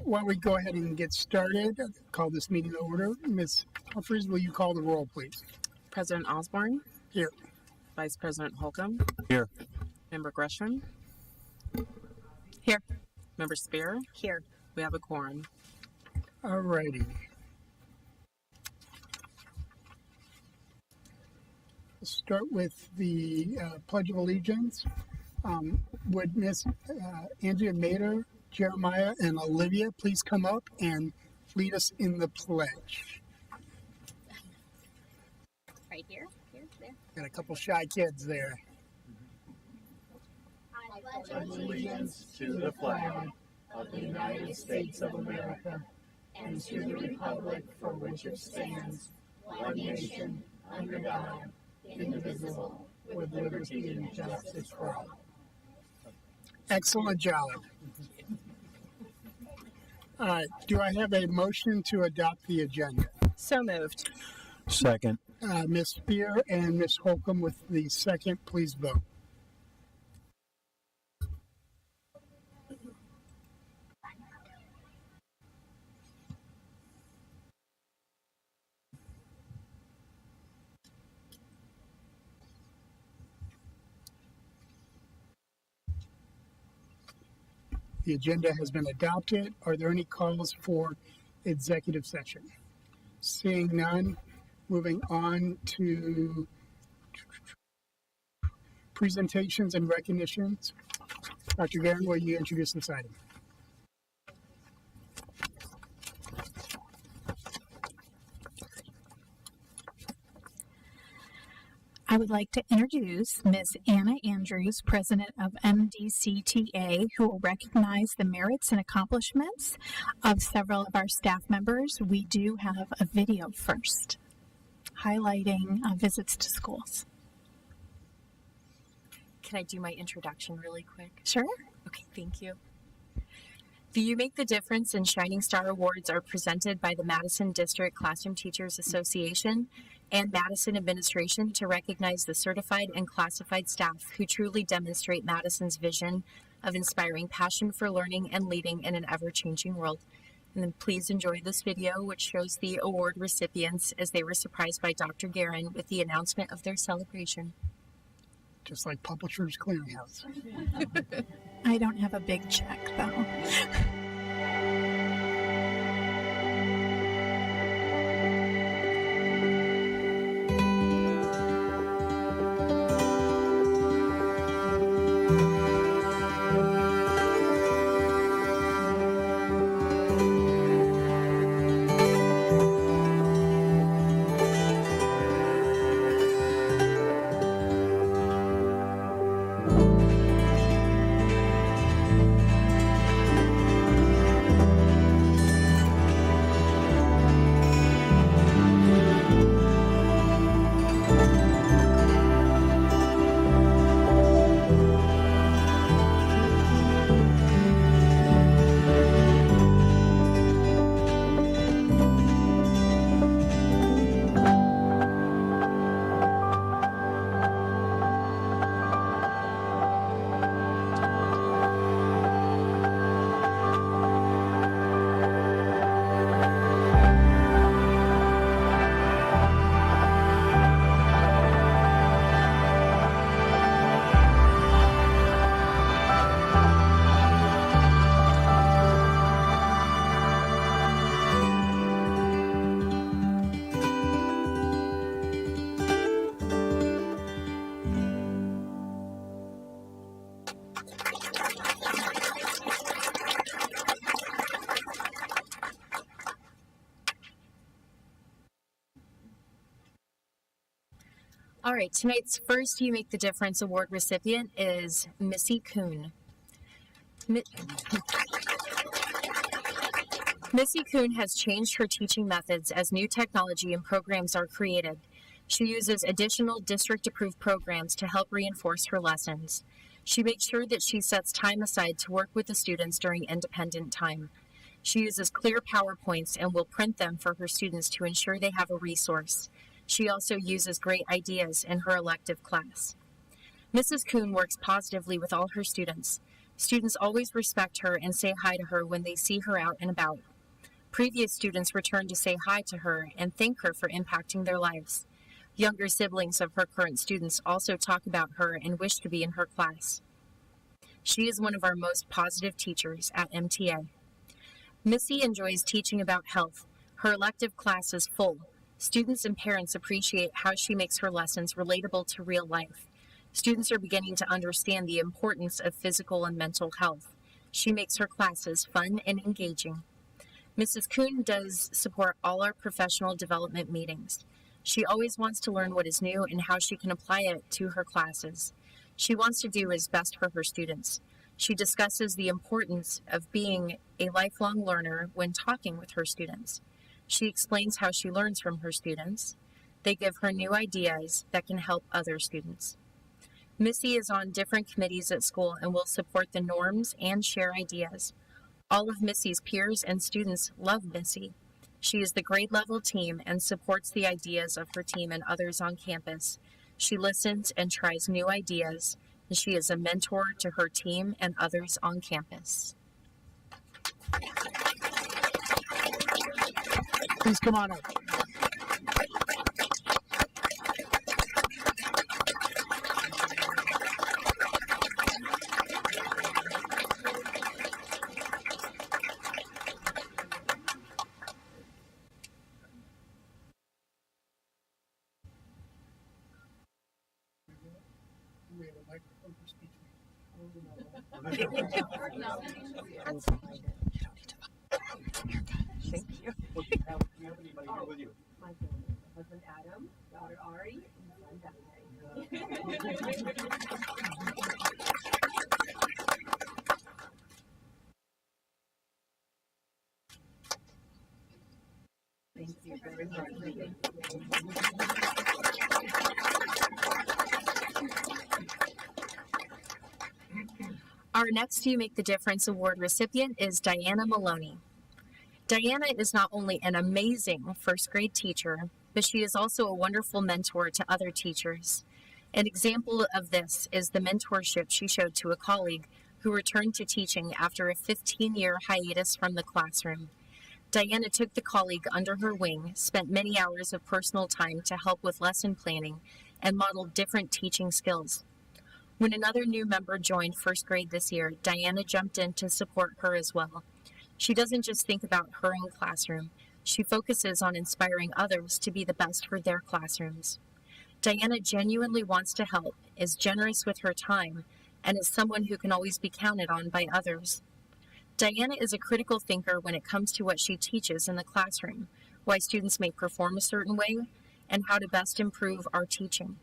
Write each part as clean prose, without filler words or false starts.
Why don't we go ahead and get started? Call this meeting to order. Ms. Humphries, will you call the roll, please? President Osborne. Here. Vice President Holcomb. Here. Member Gresham. Here. Member Spear. Here. We have a quorum. All righty. Let's start with the Pledge of Allegiance. Would Miss Andrea Mater, Jeremiah, and Olivia please come up and lead us in the pledge? Right here. Here. There. Got a couple shy kids there. I pledge allegiance to the flag of the United States of America and to the republic for which it stands, one nation, under God, indivisible, with liberty and justice for all. Excellent job. All right. Do I have a motion to adopt the agenda? So moved. Second. Ms. Spear and Ms. Holcomb with the second, please vote. The agenda has been adopted. Are there any calls for executive session? Seeing none, moving on to presentations and recognitions. Dr. Guerin, will you introduce this item? I would like to introduce Ms. Anna Andrews, President of MSD38, who will recognize the merits and accomplishments of several of our staff members. We do have a video first, highlighting visits to schools. Can I do my introduction really quick? Sure. Okay, thank you. The You Make the Difference and Shining Star Awards are presented by the Madison District Classroom Teachers Association and Madison Administration to recognize the certified and classified staff who truly demonstrate Madison's vision of inspiring passion for learning and leading in an ever-changing world. And then please enjoy this video, which shows the award recipients as they were surprised by Dr. Guerin with the announcement of their celebration. Just like Publishers Clearinghouse. I don't have a big check, though. All right, tonight's first You Make the Difference Award recipient is Missy Kuhn. Missy Kuhn has changed her teaching methods as new technology and programs are created. She uses additional district-approved programs to help reinforce her lessons. She makes sure that she sets time aside to work with the students during independent time. She uses clear PowerPoints and will print them for her students to ensure they have a resource. She also uses great ideas in her elective class. Mrs. Kuhn works positively with all her students. Students always respect her and say hi to her when they see her out and about. Previous students return to say hi to her and thank her for impacting their lives. Younger siblings of her current students also talk about her and wish to be in her class. She is one of our most positive teachers at MTA. Missy enjoys teaching about health. Her elective class is full. Students and parents appreciate how she makes her lessons relatable to real life. Students are beginning to understand the importance of physical and mental health. She makes her classes fun and engaging. Mrs. Kuhn does support all our professional development meetings. She always wants to learn what is new and how she can apply it to her classes. She wants to do what is best for her students. She discusses the importance of being a lifelong learner when talking with her students. She explains how she learns from her students. They give her new ideas that can help other students. Missy is on different committees at school and will support the norms and share ideas. All of Missy's peers and students love Missy. She is the grade level team and supports the ideas of her team and others on campus. She listens and tries new ideas, and she is a mentor to her team and others on campus. Please come on up. We have a microphone for speech. Thank you. Do you have anybody here with you? My husband Adam, daughter Ari, and son Dante. Thank you very much. Our next You Make the Difference Award recipient is Diana Maloney. Diana is not only an amazing first grade teacher, but she is also a wonderful mentor to other teachers. An example of this is the mentorship she showed to a colleague who returned to teaching after a 15-year hiatus from the classroom. Diana took the colleague under her wing, spent many hours of personal time to help with lesson planning, and modeled different teaching skills. When another new member joined first grade this year, Diana jumped in to support her as well. She doesn't just think about her own classroom, she focuses on inspiring others to be the best for their classrooms. Diana genuinely wants to help, is generous with her time, and is someone who can always be counted on by others. Diana is a critical thinker when it comes to what she teaches in the classroom, why students may perform a certain way, and how to best improve our teaching.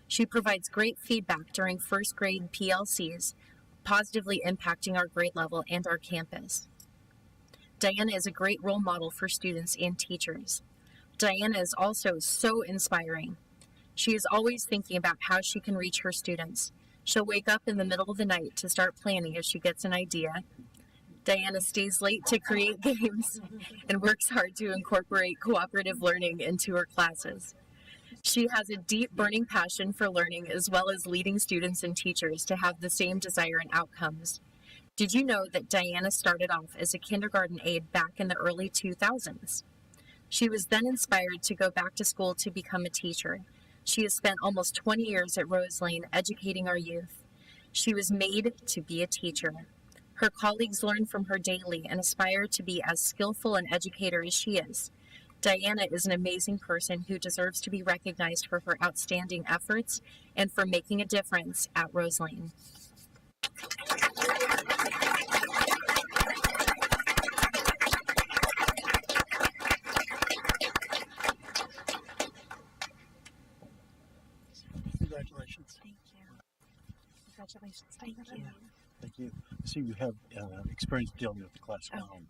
She provides great feedback during first grade PLCs, positively impacting our grade level and our campus. Diana is a great role model for students and teachers. Diana is also so inspiring. She is always thinking about how she can reach her students. She'll wake up in the middle of the night to start planning if she gets an idea. Diana stays late to create games and works hard to incorporate cooperative learning into her classes. She has a deep, burning passion for learning as well as leading students and teachers to have the same desire and outcomes. Did you know that Diana started off as a kindergarten aide back in the early 2000s? She was then inspired to go back to school to become a teacher. She has spent almost 20 years at Rose Lane educating our youth. She was made to be a teacher. Her colleagues learn from her daily and aspire to be as skillful an educator as she is. Diana is an amazing person who deserves to be recognized for her outstanding efforts and for making a difference at Rose Lane. Congratulations. Thank you. Congratulations. Thank you. Thank you. I see you have experience dealing with the class at home.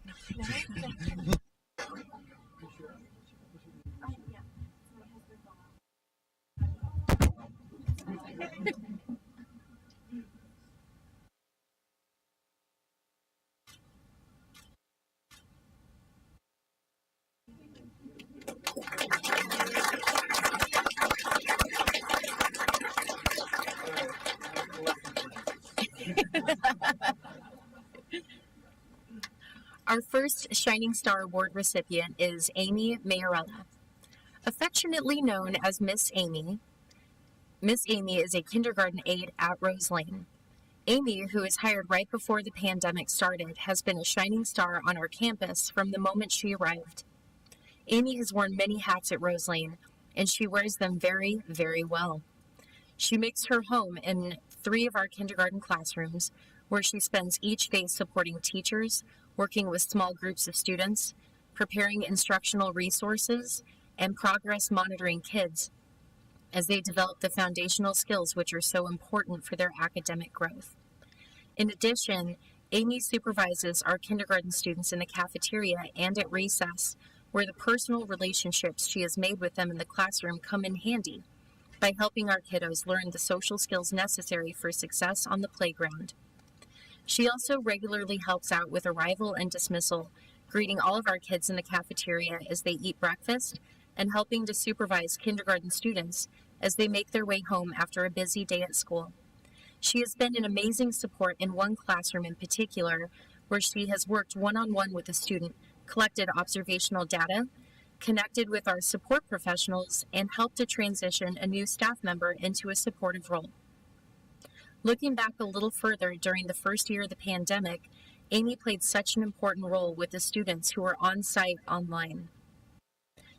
Our first Shining Star Award recipient is Amy Mayarella. Affectionately known as Miss Amy, Miss Amy is a kindergarten aide at Rose Lane. Amy, who was hired right before the pandemic started, has been a shining star on our campus from the moment she arrived. Amy has worn many hats at Rose Lane, and she wears them very, very well. She makes her home in 3 of our kindergarten classrooms, where she spends each day supporting teachers, working with small groups of students, preparing instructional resources, and progress monitoring kids as they develop the foundational skills which are so important for their academic growth. In addition, Amy supervises our kindergarten students in the cafeteria and at recess, where the personal relationships she has made with them in the classroom come in handy by helping our kiddos learn the social skills necessary for success on the playground. She also regularly helps out with arrival and dismissal, greeting all of our kids in the cafeteria as they eat breakfast, and helping to supervise kindergarten students as they make their way home after a busy day at school. She has been an amazing support in one classroom in particular, where she has worked one-on-one with a student, collected observational data, connected with our support professionals, and helped to transition a new staff member into a supportive role. Looking back a little further during the first year of the pandemic, Amy played such an important role with the students who were on site online.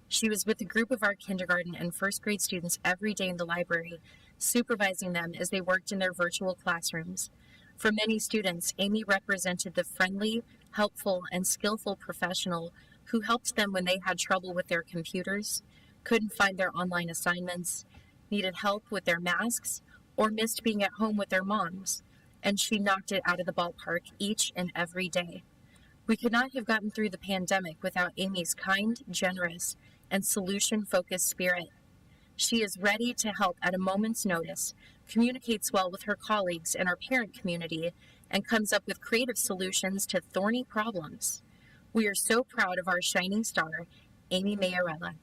She was with a group of our kindergarten and first grade students every day in the library, supervising them as they worked in their virtual classrooms. For many students, Amy represented the friendly, helpful, and skillful professional who helped them when they had trouble with their computers, couldn't find their online assignments, needed help with their masks, or missed being at home with their moms, and she knocked it out of the ballpark each and every day. We could not have gotten through the pandemic without Amy's kind, generous, and solution-focused spirit. She is ready to help at a moment's notice, communicates well with her colleagues and our parent community, and comes up with creative solutions to thorny problems. We are so proud of our shining star, Amy Mayarella.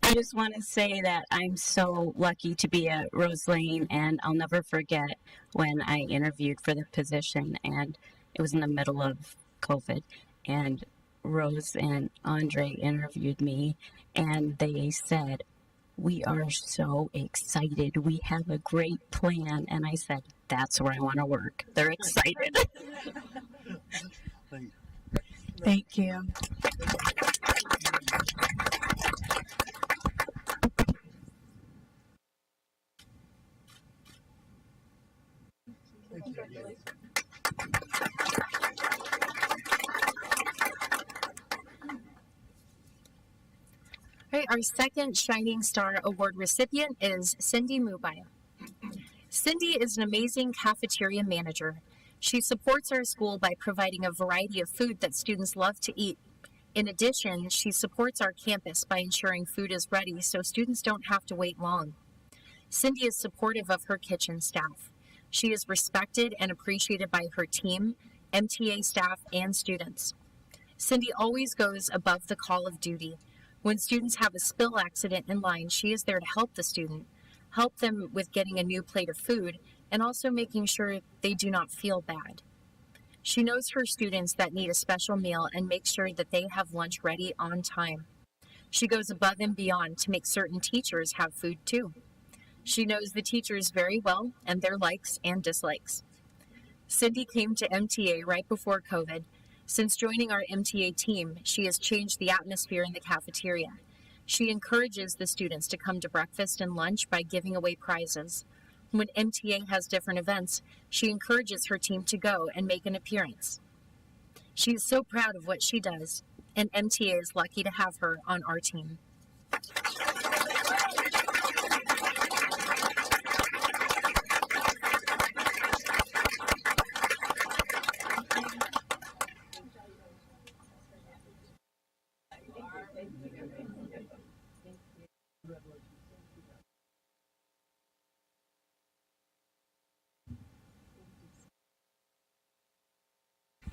I just want to say that I'm so lucky to be at Rose Lane, and I'll never forget when I interviewed for the position, and it was in the middle of COVID, and Rose and Andre interviewed me, and they said, "We are so excited. We have a great plan." And I said, "That's where I want to work." They're excited. Thank you. All right, our second Shining Star Award recipient is Cindy Mubaya. Cindy is an amazing cafeteria manager. She supports our school by providing a variety of food that students love to eat. In addition, she supports our campus by ensuring food is ready so students don't have to wait long. Cindy is supportive of her kitchen staff. She is respected and appreciated by her team, MTA staff, and students. Cindy always goes above the call of duty. When students have a spill accident in line, she is there to help the student, help them with getting a new plate of food, and also making sure they do not feel bad. She knows her students that need a special meal and makes sure that they have lunch ready on time. She goes above and beyond to make certain teachers have food too. She knows the teachers very well and their likes and dislikes. Cindy came to MTA right before COVID. Since joining our MTA team, she has changed the atmosphere in the cafeteria. She encourages the students to come to breakfast and lunch by giving away prizes. When MTA has different events, she encourages her team to go and make an appearance. She is so proud of what she does, and MTA is lucky to have her on our team.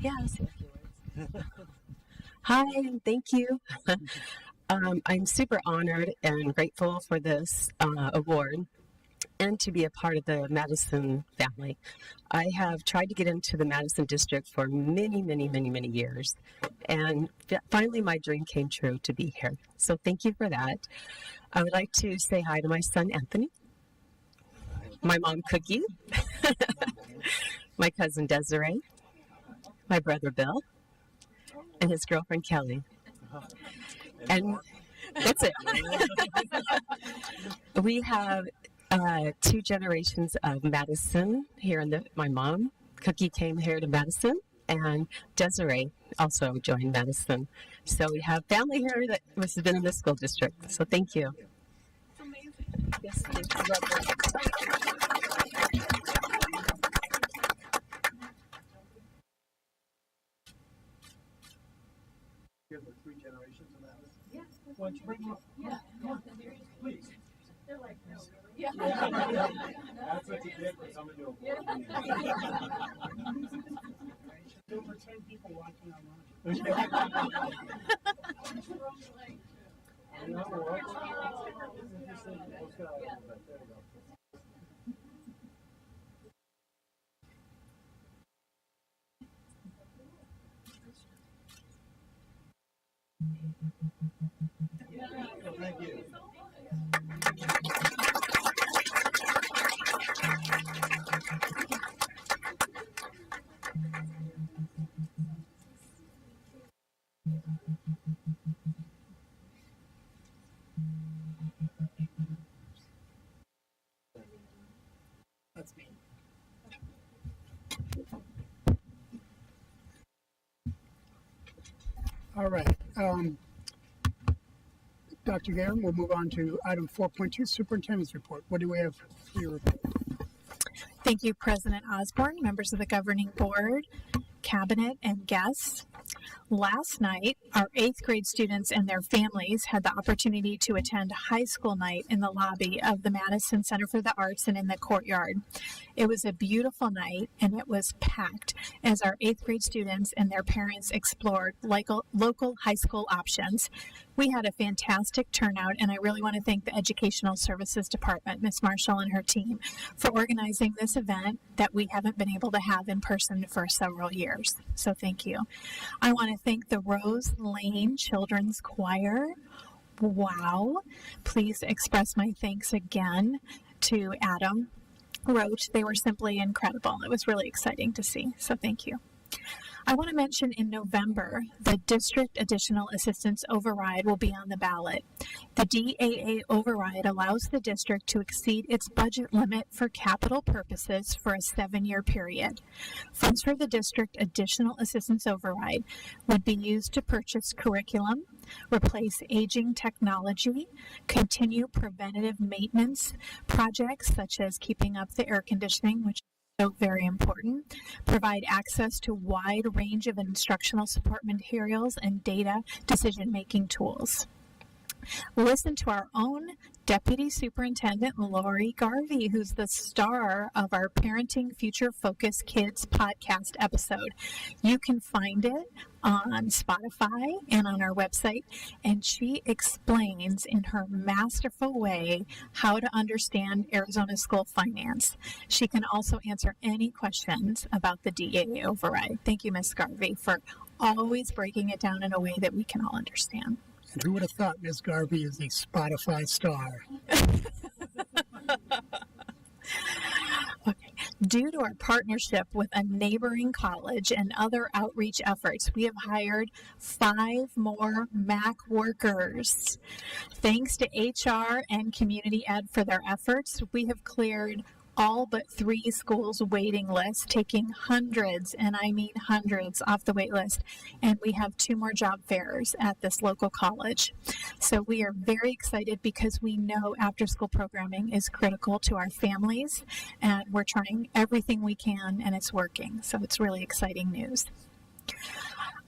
Yeah, I'll say a few words. Hi, and thank you. I'm super honored and grateful for this award and to be a part of the Madison family. I have tried to get into the Madison district for many years, and finally my dream came true to be here. So thank you for that. I would like to say hi to my son Anthony, my mom Cookie, my cousin Desiree, my brother Bill, and his girlfriend Kelly. And that's it. We have 2 generations of Madison here my mom, Cookie, came here to Madison, and Desiree also joined Madison. So we have family here that must have been in the school district. So thank you. It's amazing. Yes, thank you. Give the 3 generations of that. Yeah. Why don't you bring them up? Yeah. Please. They're like, no, really? Yeah. That's what you get for someone to avoid. Over 10 people watching online. Thank you. That's me. All right. Dr. Guerin, we'll move on to item 4.2, Superintendent's Report. What do we have for your report? Thank you, President Osborne, members of the governing board, cabinet, and guests. Last night, our 8th grade students and their families had the opportunity to attend high school night in the lobby of the Madison Center for the Arts and in the courtyard. It was a beautiful night, and it was packed as our 8th grade students and their parents explored local high school options. We had a fantastic turnout, and I really want to thank the Educational Services Department, Ms. Marshall and her team, for organizing this event that we haven't been able to have in person for several years. So thank you. I want to thank the Rose Lane Children's Choir. Wow. Please express my thanks again to Adam Roach. They were simply incredible. It was really exciting to see. So thank you. I want to mention in November, the District Additional Assistance Override will be on the ballot. The DAA override allows the district to exceed its budget limit for capital purposes for a 7-year period. Funds for the District Additional Assistance Override would be used to purchase curriculum, replace aging technology, continue preventative maintenance projects such as keeping up the air conditioning, which so very important, provide access to a wide range of instructional support materials and data decision-making tools. Listen to our own Deputy Superintendent Lori Garvey, who's the star of our Parenting Future Focus Kids podcast episode. You can find it on Spotify and on our website, and she explains in her masterful way how to understand Arizona school finance. She can also answer any questions about the DAA override. Thank you, Ms. Garvey, for always breaking it down in a way that we can all understand. And who would have thought Ms. Garvey is a Spotify star? Okay. Due to our partnership with a neighboring college and other outreach efforts, we have hired 5 more MAC workers. Thanks to HR and Community Ed for their efforts, we have cleared all but 3 schools' waiting lists, taking hundreds, and I mean hundreds, off the wait list. And we have 2 more job fairs at this local college. So we are very excited because we know after-school programming is critical to our families, and we're trying everything we can, and it's working. So it's really exciting news.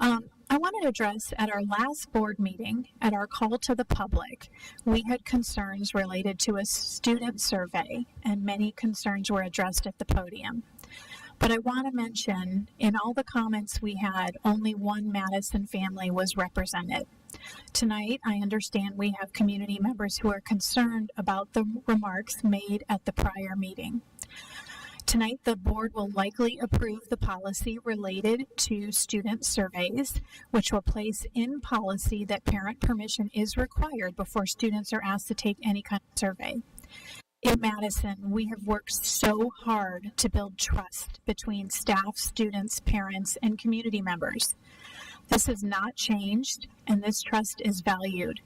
I want to address at our last board meeting, at our call to the public, we had concerns related to a student survey, and many concerns were addressed at the podium. But I want to mention, in all the comments we had, only one Madison family was represented. Tonight, I understand we have community members who are concerned about the remarks made at the prior meeting. Tonight, the board will likely approve the policy related to student surveys, which will place in policy that parent permission is required before students are asked to take any kind of survey. In Madison, we have worked so hard to build trust between staff, students, parents, and community members. This has not changed, and this trust is valued.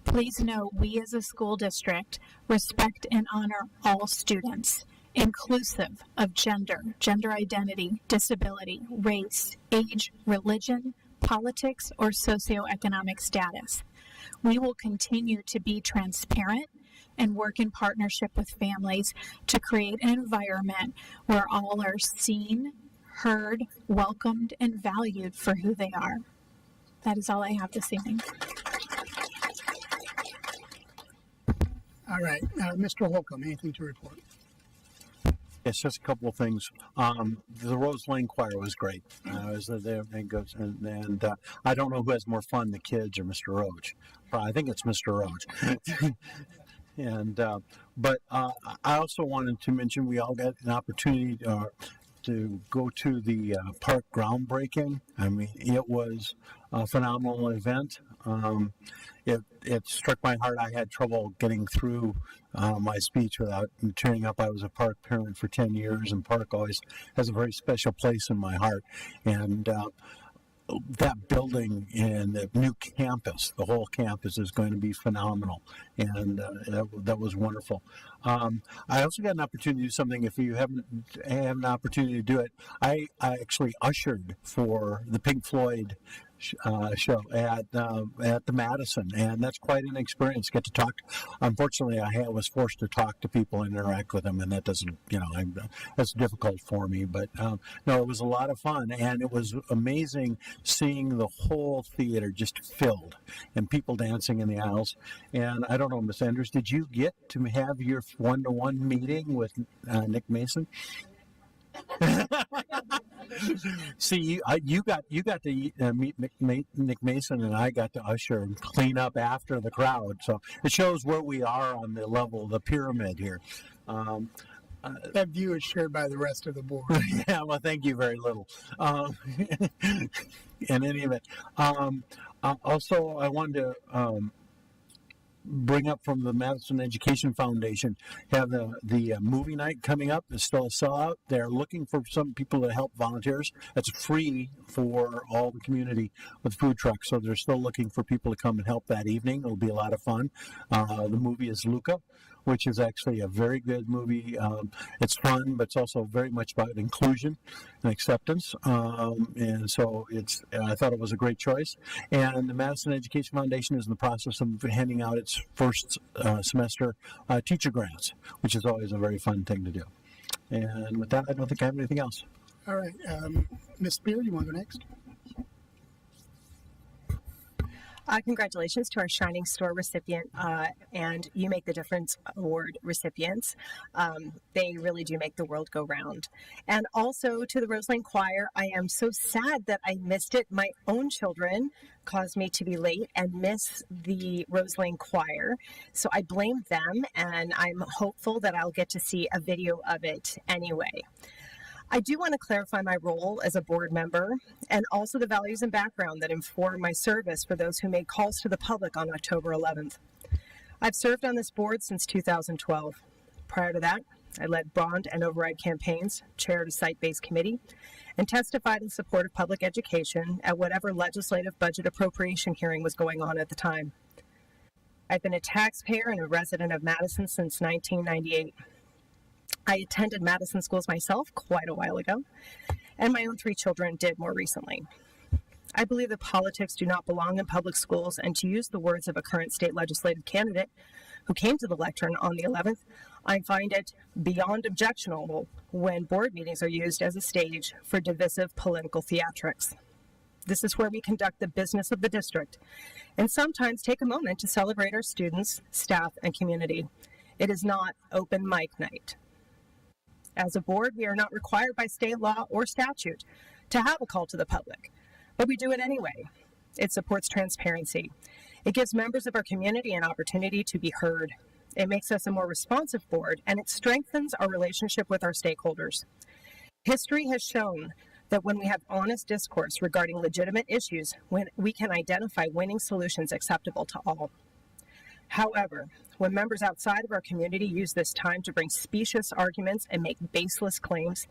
Please know we as a school district respect and honor all students, inclusive of gender, gender identity, disability, race, age, religion, politics, or socioeconomic status. We will continue to be transparent and work in partnership with families to create an environment where all are seen, heard, welcomed, and valued for who they are. That is all I have this evening. All right, Mr. Holcomb, anything to report? Yes, just a couple of things. The Rose Lane Choir was great. I was there, and I don't know who has more fun, the kids or Mr. Roach. I think it's Mr. Roach. But I also wanted to mention we all got an opportunity to go to the park groundbreaking. I mean, it was a phenomenal event. It struck my heart. I had trouble getting through my speech without tearing up. I was a park parent for 10 years, and park always has a very special place in my heart. And that building and the new campus, the whole campus is going to be phenomenal, and that was wonderful. I also got an opportunity to do something. If you haven't had an opportunity to do it, I actually ushered for the Pink Floyd show at the Madison, and that's quite an experience. Get to talk. Unfortunately, I was forced to talk to people and interact with them, and that doesn't, that's difficult for me. But no, it was a lot of fun, and it was amazing seeing the whole theater just filled and people dancing in the aisles. And I don't know, Miss Andrews, did you get to have your one-to-one meeting with Nick Mason? See, you got to meet Nick Mason, and I got to usher and clean up after the crowd. So it shows where we are on the level of the pyramid here. That view is shared by the rest of the board. Yeah, well, thank you very little. In any event, also I wanted to bring up from the Madison Education Foundation, have the movie night coming up. It's still a sellout. They're looking for some people to help volunteers. That's free for all the community with food trucks, so they're still looking for people to come and help that evening. It'll be a lot of fun. The movie is Luca, which is actually a very good movie. It's fun, but it's also very much about inclusion and acceptance. And so I thought it was a great choice. And the Madison Education Foundation is in the process of handing out its first semester teacher grants, which is always a very fun thing to do. And with that, I don't think I have anything else. All right, Ms. Spear, you want to go next? Congratulations to our Shining Star recipient and You Make the Difference Award recipients. They really do make the world go round. And also to the Rose Lane Choir, I am so sad that I missed it. My own children caused me to be late and miss the Rose Lane Choir. So I blame them, and I'm hopeful that I'll get to see a video of it anyway. I do want to clarify my role as a board member and also the values and background that inform my service for those who made calls to the public on October 11th. I've served on this board since 2012. Prior to that, I led bond and override campaigns, chaired a site-based committee, and testified in support of public education at whatever legislative budget appropriation hearing was going on at the time. I've been a taxpayer and a resident of Madison since 1998. I attended Madison schools myself quite a while ago, and my own 3 children did more recently. I believe that politics do not belong in public schools, and to use the words of a current state legislative candidate who came to the lectern on the 11th, I find it beyond objectionable when board meetings are used as a stage for divisive political theatrics. This is where we conduct the business of the district, and sometimes take a moment to celebrate our students, staff, and community. It is not open mic night. As a board, we are not required by state law or statute to have a call to the public, but we do it anyway. It supports transparency. It gives members of our community an opportunity to be heard. It makes us a more responsive board, and it strengthens our relationship with our stakeholders. History has shown that when we have honest discourse regarding legitimate issues, when we can identify winning solutions acceptable to all. However, when members outside of our community use this time to bring specious arguments and make baseless claims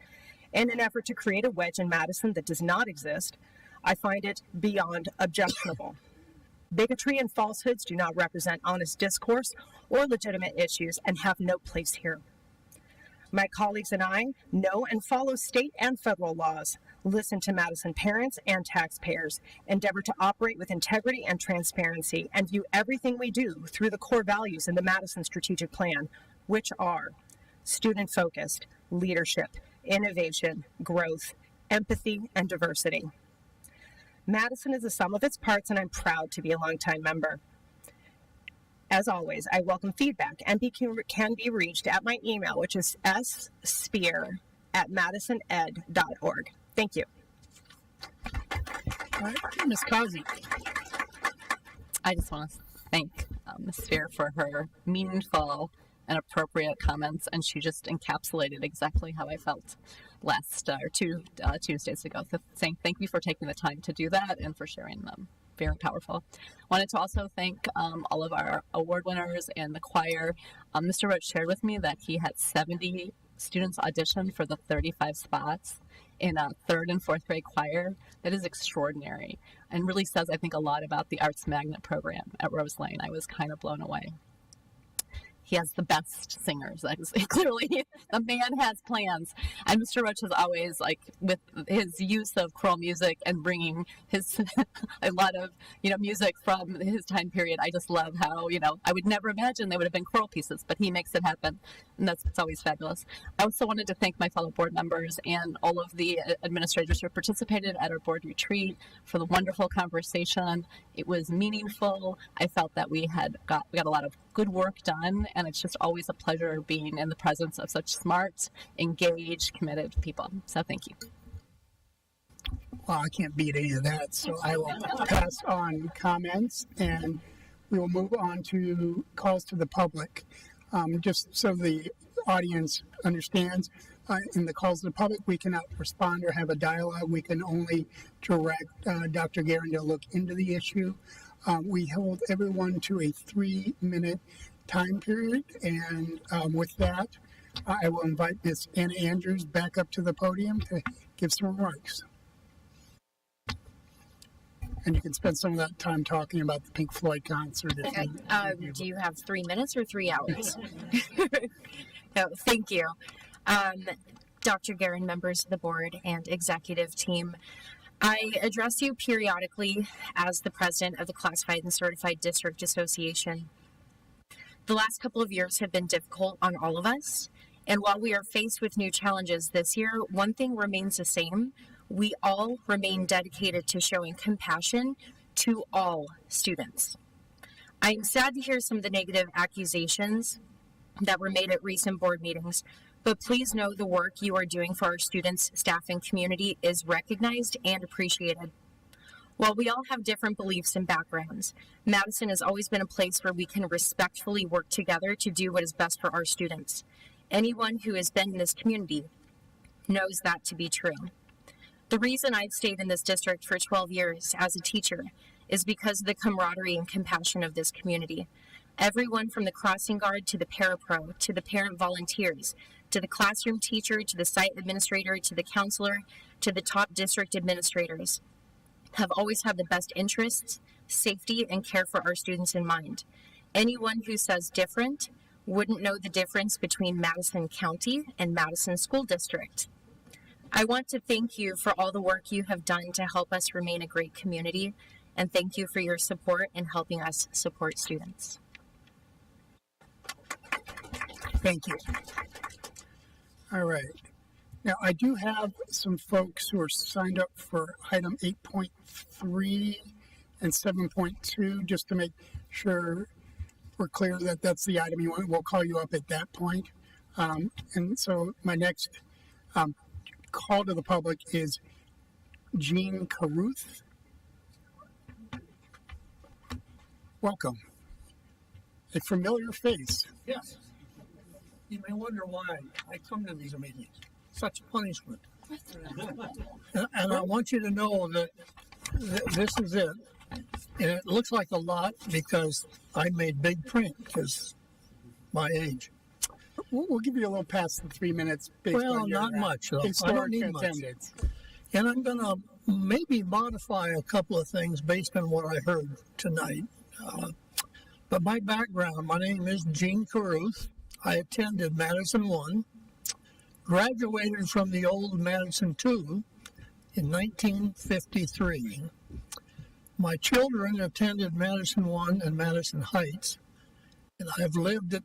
in an effort to create a wedge in Madison that does not exist, I find it beyond objectionable. Bigotry and falsehoods do not represent honest discourse or legitimate issues and have no place here. My colleagues and I know and follow state and federal laws, listen to Madison parents and taxpayers, endeavor to operate with integrity and transparency, and view everything we do through the core values in the Madison Strategic Plan, which are student-focused, leadership, innovation, growth, empathy, and diversity. Madison is the sum of its parts, and I'm proud to be a longtime member. As always, I welcome feedback, and can be reached at my email, which is spear@madisoned.org. Thank you. All right, Ms. Kazi. I just want to thank Ms. Spear for her meaningful and appropriate comments, and she just encapsulated exactly how I felt last two Tuesdays ago. So saying thank you for taking the time to do that and for sharing them. Very powerful. Wanted to also thank all of our award winners and the choir. Mr. Roach shared with me that he had 70 students audition for the 35 spots in a 3rd and 4th grade choir. That is extraordinary and really says, I think, a lot about the Arts Magnet program at Rose Lane. I was kind of blown away. He has the best singers. That is clearly, the man has plans. And Mr. Roach is always, like, with his use of choral music and bringing his a lot of music from his time period. I just love how I would never imagine they would have been choral pieces, but he makes it happen, and it's always fabulous. I also wanted to thank my fellow board members and all of the administrators who participated at our board retreat for the wonderful conversation. It was meaningful. I felt that we got a lot of good work done, and it's just always a pleasure being in the presence of such smart, engaged, committed people. So thank you. Well, I can't beat any of that, so I will pass on comments, and we will move on to calls to the public. Just so the audience understands, in the calls to the public, we cannot respond or have a dialogue. We can only direct Dr. Guerin to look into the issue. We hold everyone to a 3-minute time period, and with that, I will invite Ms. Anna Andrews back up to the podium to give some remarks. And you can spend some of that time talking about the Pink Floyd concert. Do you have 3 minutes or 3 hours? No, thank you. Dr. Guerin, members of the board and executive team, I address you periodically as the president of the Classified and Certified District Association. The last couple of years have been difficult on all of us, and while we are faced with new challenges this year, one thing remains the same. We all remain dedicated to showing compassion to all students. I'm sad to hear some of the negative accusations that were made at recent board meetings, but please know the work you are doing for our students, staff, and community is recognized and appreciated. While we all have different beliefs and backgrounds, Madison has always been a place where we can respectfully work together to do what is best for our students. Anyone who has been in this community knows that to be true. The reason I've stayed in this district for 12 years as a teacher is because of the camaraderie and compassion of this community. Everyone from the crossing guard to the parapro, to the parent volunteers, to the classroom teacher, to the site administrator, to the counselor, to the top district administrators, have always had the best interests, safety, and care for our students in mind. Anyone who says different wouldn't know the difference between Madison County and Madison School District. I want to thank you for all the work you have done to help us remain a great community, and thank you for your support in helping us support students. Thank you. All right. Now, I do have some folks who are signed up for item 8.3 and 7.2, just to make sure we're clear that that's the item you want. We'll call you up at that point. And so my next call to the public is Jean Caruth. Welcome. A familiar face. Yes. You may wonder why I come to these meetings. Such punishment. And I want you to know that this is it. And it looks like a lot because I made big print because my age. We'll give you a little past the 3 minutes. Based Well, on your, not much, though. I don't historic need much. attendance. And I'm going to maybe modify a couple of things based on what I heard tonight. But my background, my name is Jean Caruth. I attended Madison 1, graduated from the old Madison 2 in 1953. My children attended Madison 1 and Madison Heights, and I've lived at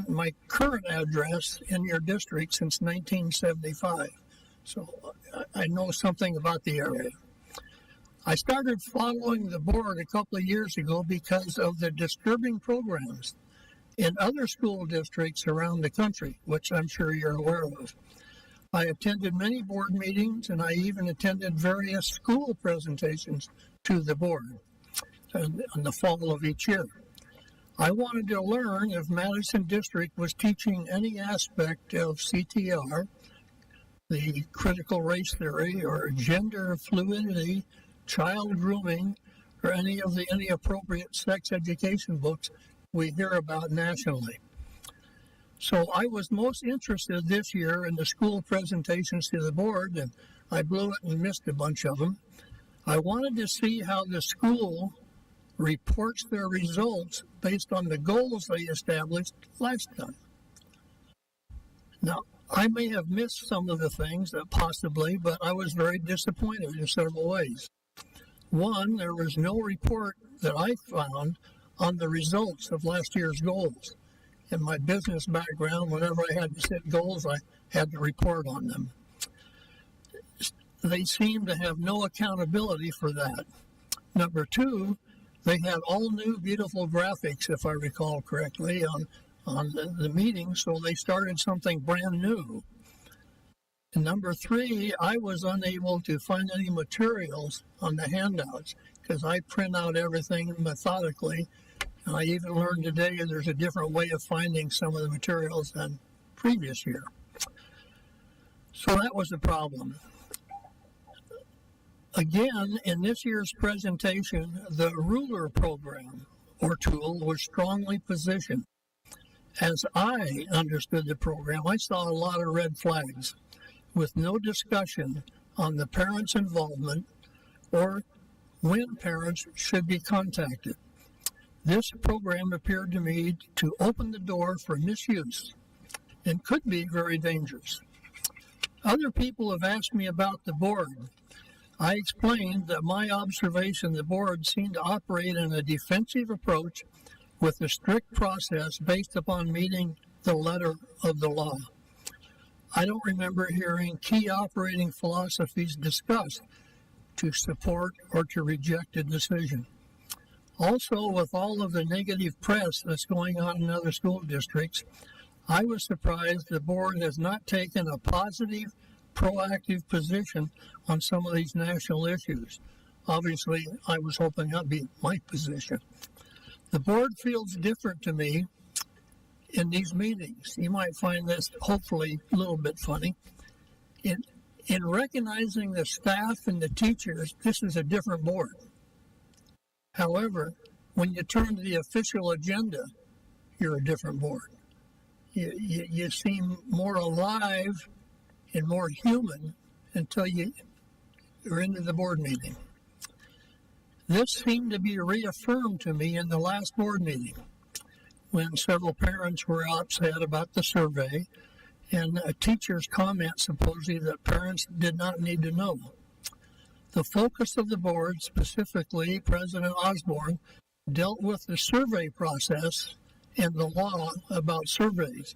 my current address in your district since 1975. So I know something about the area. I started following the board a couple of years ago because of the disturbing programs in other school districts around the country, which I'm sure you're aware of. I attended many board meetings, and I even attended various school presentations to the board in the fall of each year. I wanted to learn if Madison District was teaching any aspect of CTR, the critical race theory, or gender fluidity, child grooming, or any of the inappropriate sex education books we hear about nationally. So I was most interested this year in the school presentations to the board, and I blew it and missed a bunch of them. I wanted to see how the school reports their results based on the goals they established last time. Now, I may have missed some of the things that possibly, but I was very disappointed in several ways. One, there was no report that I found on the results of last year's goals. In my business background, whenever I had to set goals, I had to report on them. They seem to have no accountability for that. Number two, they had all new beautiful graphics, if I recall correctly, on the meeting, so they started something brand new. And number three, I was unable to find any materials on the handouts because I print out everything methodically. And I even learned today there's a different way of finding some of the materials than previous year. So that was the problem. Again, in this year's presentation, the ruler program or tool was strongly positioned. As I understood the program, I saw a lot of red flags with no discussion on the parents' involvement or when parents should be contacted. This program appeared to me to open the door for misuse and could be very dangerous. Other people have asked me about the board. I explained that my observation the board seemed to operate in a defensive approach with a strict process based upon meeting the letter of the law. I don't remember hearing key operating philosophies discussed to support or to reject a decision. Also, with all of the negative press that's going on in other school districts, I was surprised the board has not taken a positive, proactive position on some of these national issues. Obviously, I was hoping that'd be my position. The board feels different to me in these meetings. You might find this hopefully a little bit funny. In recognizing the staff and the teachers, this is a different board. However, when you turn to the official agenda, you're a different board. You seem more alive and more human until you're into the board meeting. This seemed to be reaffirmed to me in the last board meeting when several parents were upset about the survey and a teacher's comment supposedly that parents did not need to know. The focus of the board, specifically President Osborne, dealt with the survey process and the law about surveys.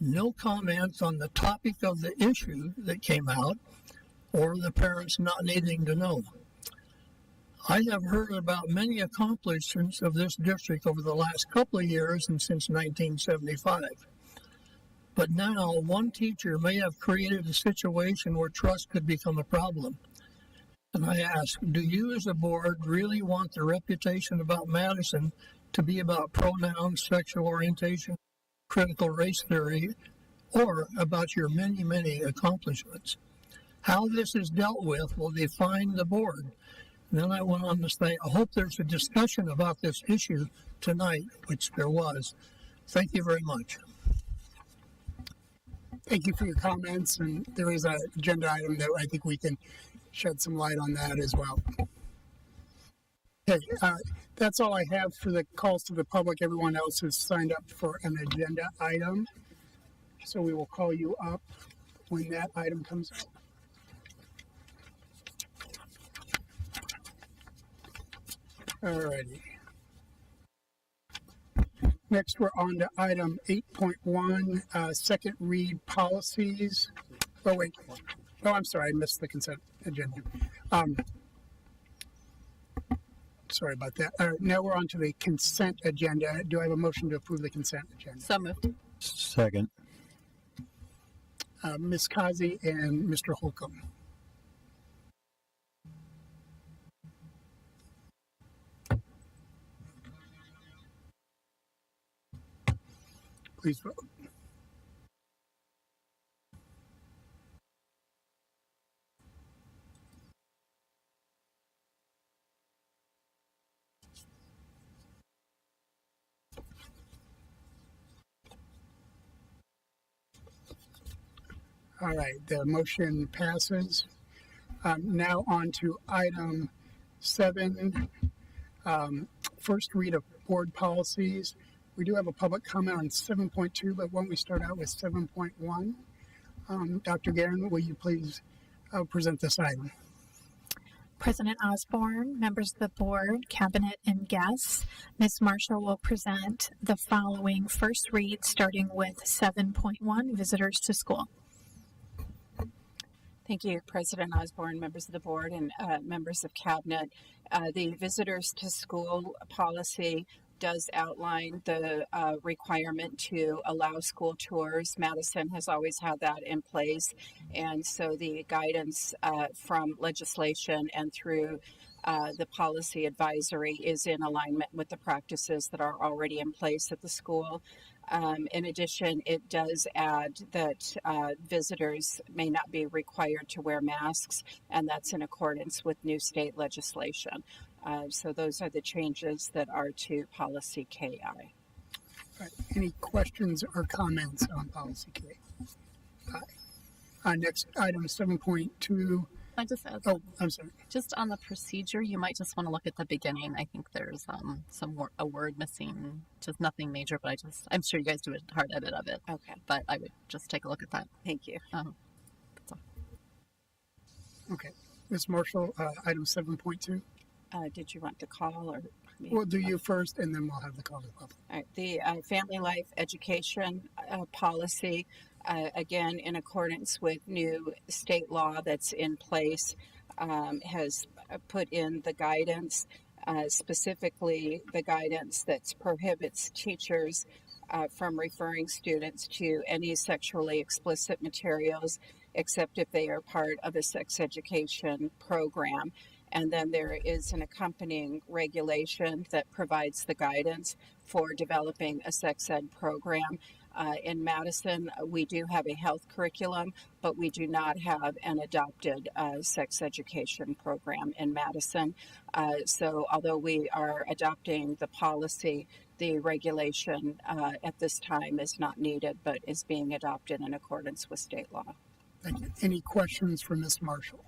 No comments on the topic of the issue that came out or the parents not needing to know. I have heard about many accomplishments of this district over the last couple of years and since 1975. But now one teacher may have created a situation where trust could become a problem. And I ask, do you as a board really want the reputation about Madison to be about pronouns, sexual orientation, critical race theory, or about your many, many accomplishments? How this is dealt with will define the board. And then I went on to say, I hope there's a discussion about this issue tonight, which there was. Thank you very much. Thank you for your comments, and there is an agenda item that I think we can shed some light on that as well. Okay, that's all I have for the calls to the public. Everyone else has signed up for an agenda item, so we will call you up when that item comes up. Alrighty. Next, we're on to item 8.1, second read policies. Oh, wait. Oh, I'm sorry. I missed the consent agenda. Sorry about that. Now we're on to the consent agenda. Do I have a motion to approve the consent agenda? So moved. Second. Ms. Kazi and Mr. Holcomb. Please vote. All right, the motion passes. Now on to item 7, first read of board policies. We do have a public comment on 7.2, but why don't we start out with 7.1? Dr. Guerin, will you please present this item? President Osborne, members of the board, cabinet, and guests, Ms. Marshall will present the following first read, starting with 7.1, visitors to school. Thank you, President Osborne, members of the board, and members of cabinet. The visitors to school policy does outline the requirement to allow school tours. Madison has always had that in place, and so the guidance from legislation and through the policy advisory is in alignment with the practices that are already in place at the school. In addition, it does add that visitors may not be required to wear masks, and that's in accordance with new state legislation. So those are the changes that are to policy KI. Right. Any questions or comments on policy K? Next item 7.2. I just add, Oh, I'm sorry. just on the procedure, you might just want to look at the beginning. I think there's a word missing, just nothing major, but I'm sure you guys do a hard edit of it. Okay, But I would just take a look at that. thank you. That's all. Okay. Ms. Marshall, item 7.2. Did you want to call or? We'll do you first, and then we'll have the call to the public. All right, the family life education policy, again, in accordance with new state law that's in place, has put in the guidance, specifically the guidance that prohibits teachers from referring students to any sexually explicit materials, except if they are part of a sex education program. And then there is an accompanying regulation that provides the guidance for developing a sex ed program. In Madison, we do have a health curriculum, but we do not have an adopted sex education program in Madison. So although we are adopting the policy, the regulation at this time is not needed, but is being adopted in accordance with state law. Thank you. Any questions for Ms. Marshall?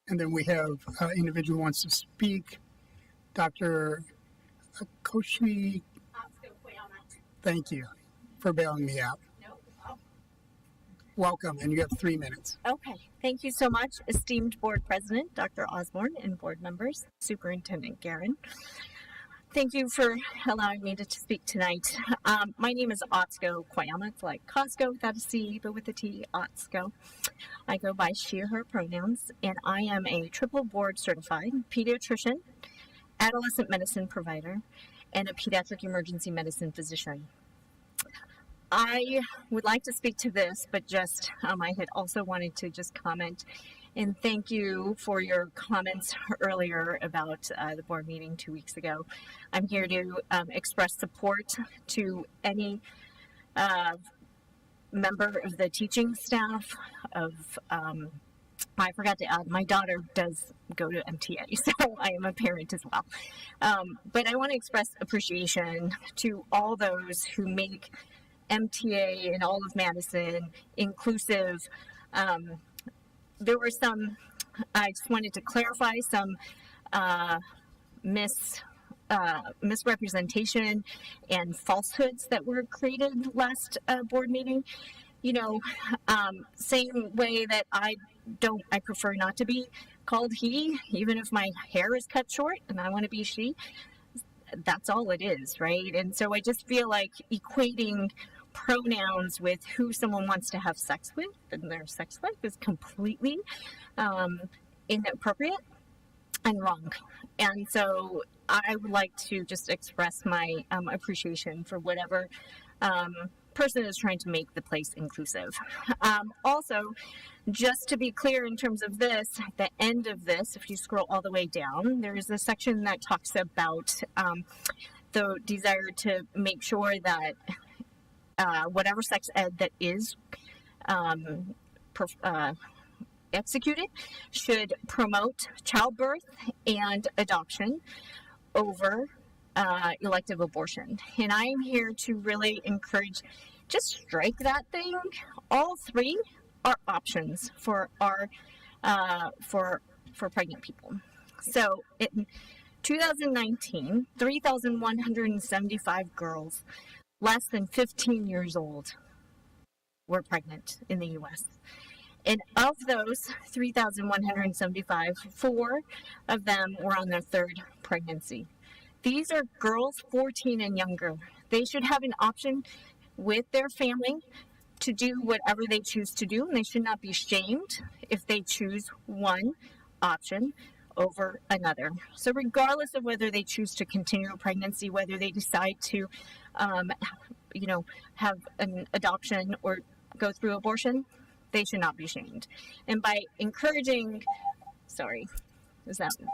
And then we have individual who wants to speak. Dr. Koshi. Thank you for bailing me out. Welcome, and you have 3 minutes. Okay, thank you so much, esteemed board president, Dr. Osborne, and board members, Superintendent Guerin. Thank you for allowing me to speak tonight. My name is Otsko Koyama. It's like Costco without a C, but with a T, Otsko. I go by she, her pronouns, and I am a triple board certified pediatrician, adolescent medicine provider, and a pediatric emergency medicine physician. I would like to speak to this, but just I had also wanted to just comment and thank you for your comments earlier about the board meeting 2 weeks ago. I'm here to express support to any member of the teaching staff of I forgot to add, my daughter does go to MTA, so I am a parent as well. But I want to express appreciation to all those who make MTA and all of Madison inclusive. There were some, I just wanted to clarify some misrepresentation and falsehoods that were created last board meeting. You know, same way that I prefer not to be called he, even if my hair is cut short and I want to be she. That's all it is, right? And so I just feel like equating pronouns with who someone wants to have sex with and their sex life is completely inappropriate and wrong. And so I would like to just express my appreciation for whatever person is trying to make the place inclusive. Also, just to be clear in terms of this, at the end of this, if you scroll all the way down, there's a section that talks about the desire to make sure that whatever sex ed that is executed should promote childbirth and adoption over elective abortion. And I'm here to really encourage, just strike that thing. All three are options for our for pregnant people. So in 2019, 3,175 girls less than 15 years old were pregnant in the U.S. And of those 3,175, 4 of them were on their third pregnancy. These are girls 14 and younger. They should have an option with their family to do whatever they choose to do, and they should not be shamed if they choose one option over another. So regardless of whether they choose to continue a pregnancy, whether they decide to, have an adoption or go through abortion, they should not be shamed. And by encouraging,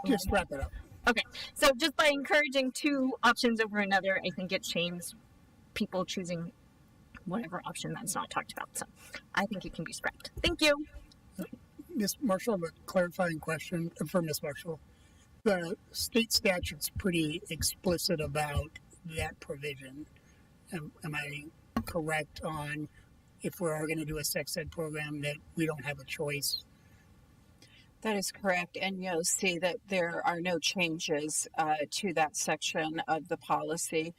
Just wrap it up. Okay, so just by encouraging two options over another, I think it shames people choosing whatever option that's not talked about. So I think it can be scrapped. Thank you. Ms. Marshall, I have a clarifying question for Ms. Marshall. The state statute's pretty explicit about that provision. Am I correct on if we are going to do a sex ed program that we don't have a choice? That is correct, and you'll see that there are no changes to that section of the policy.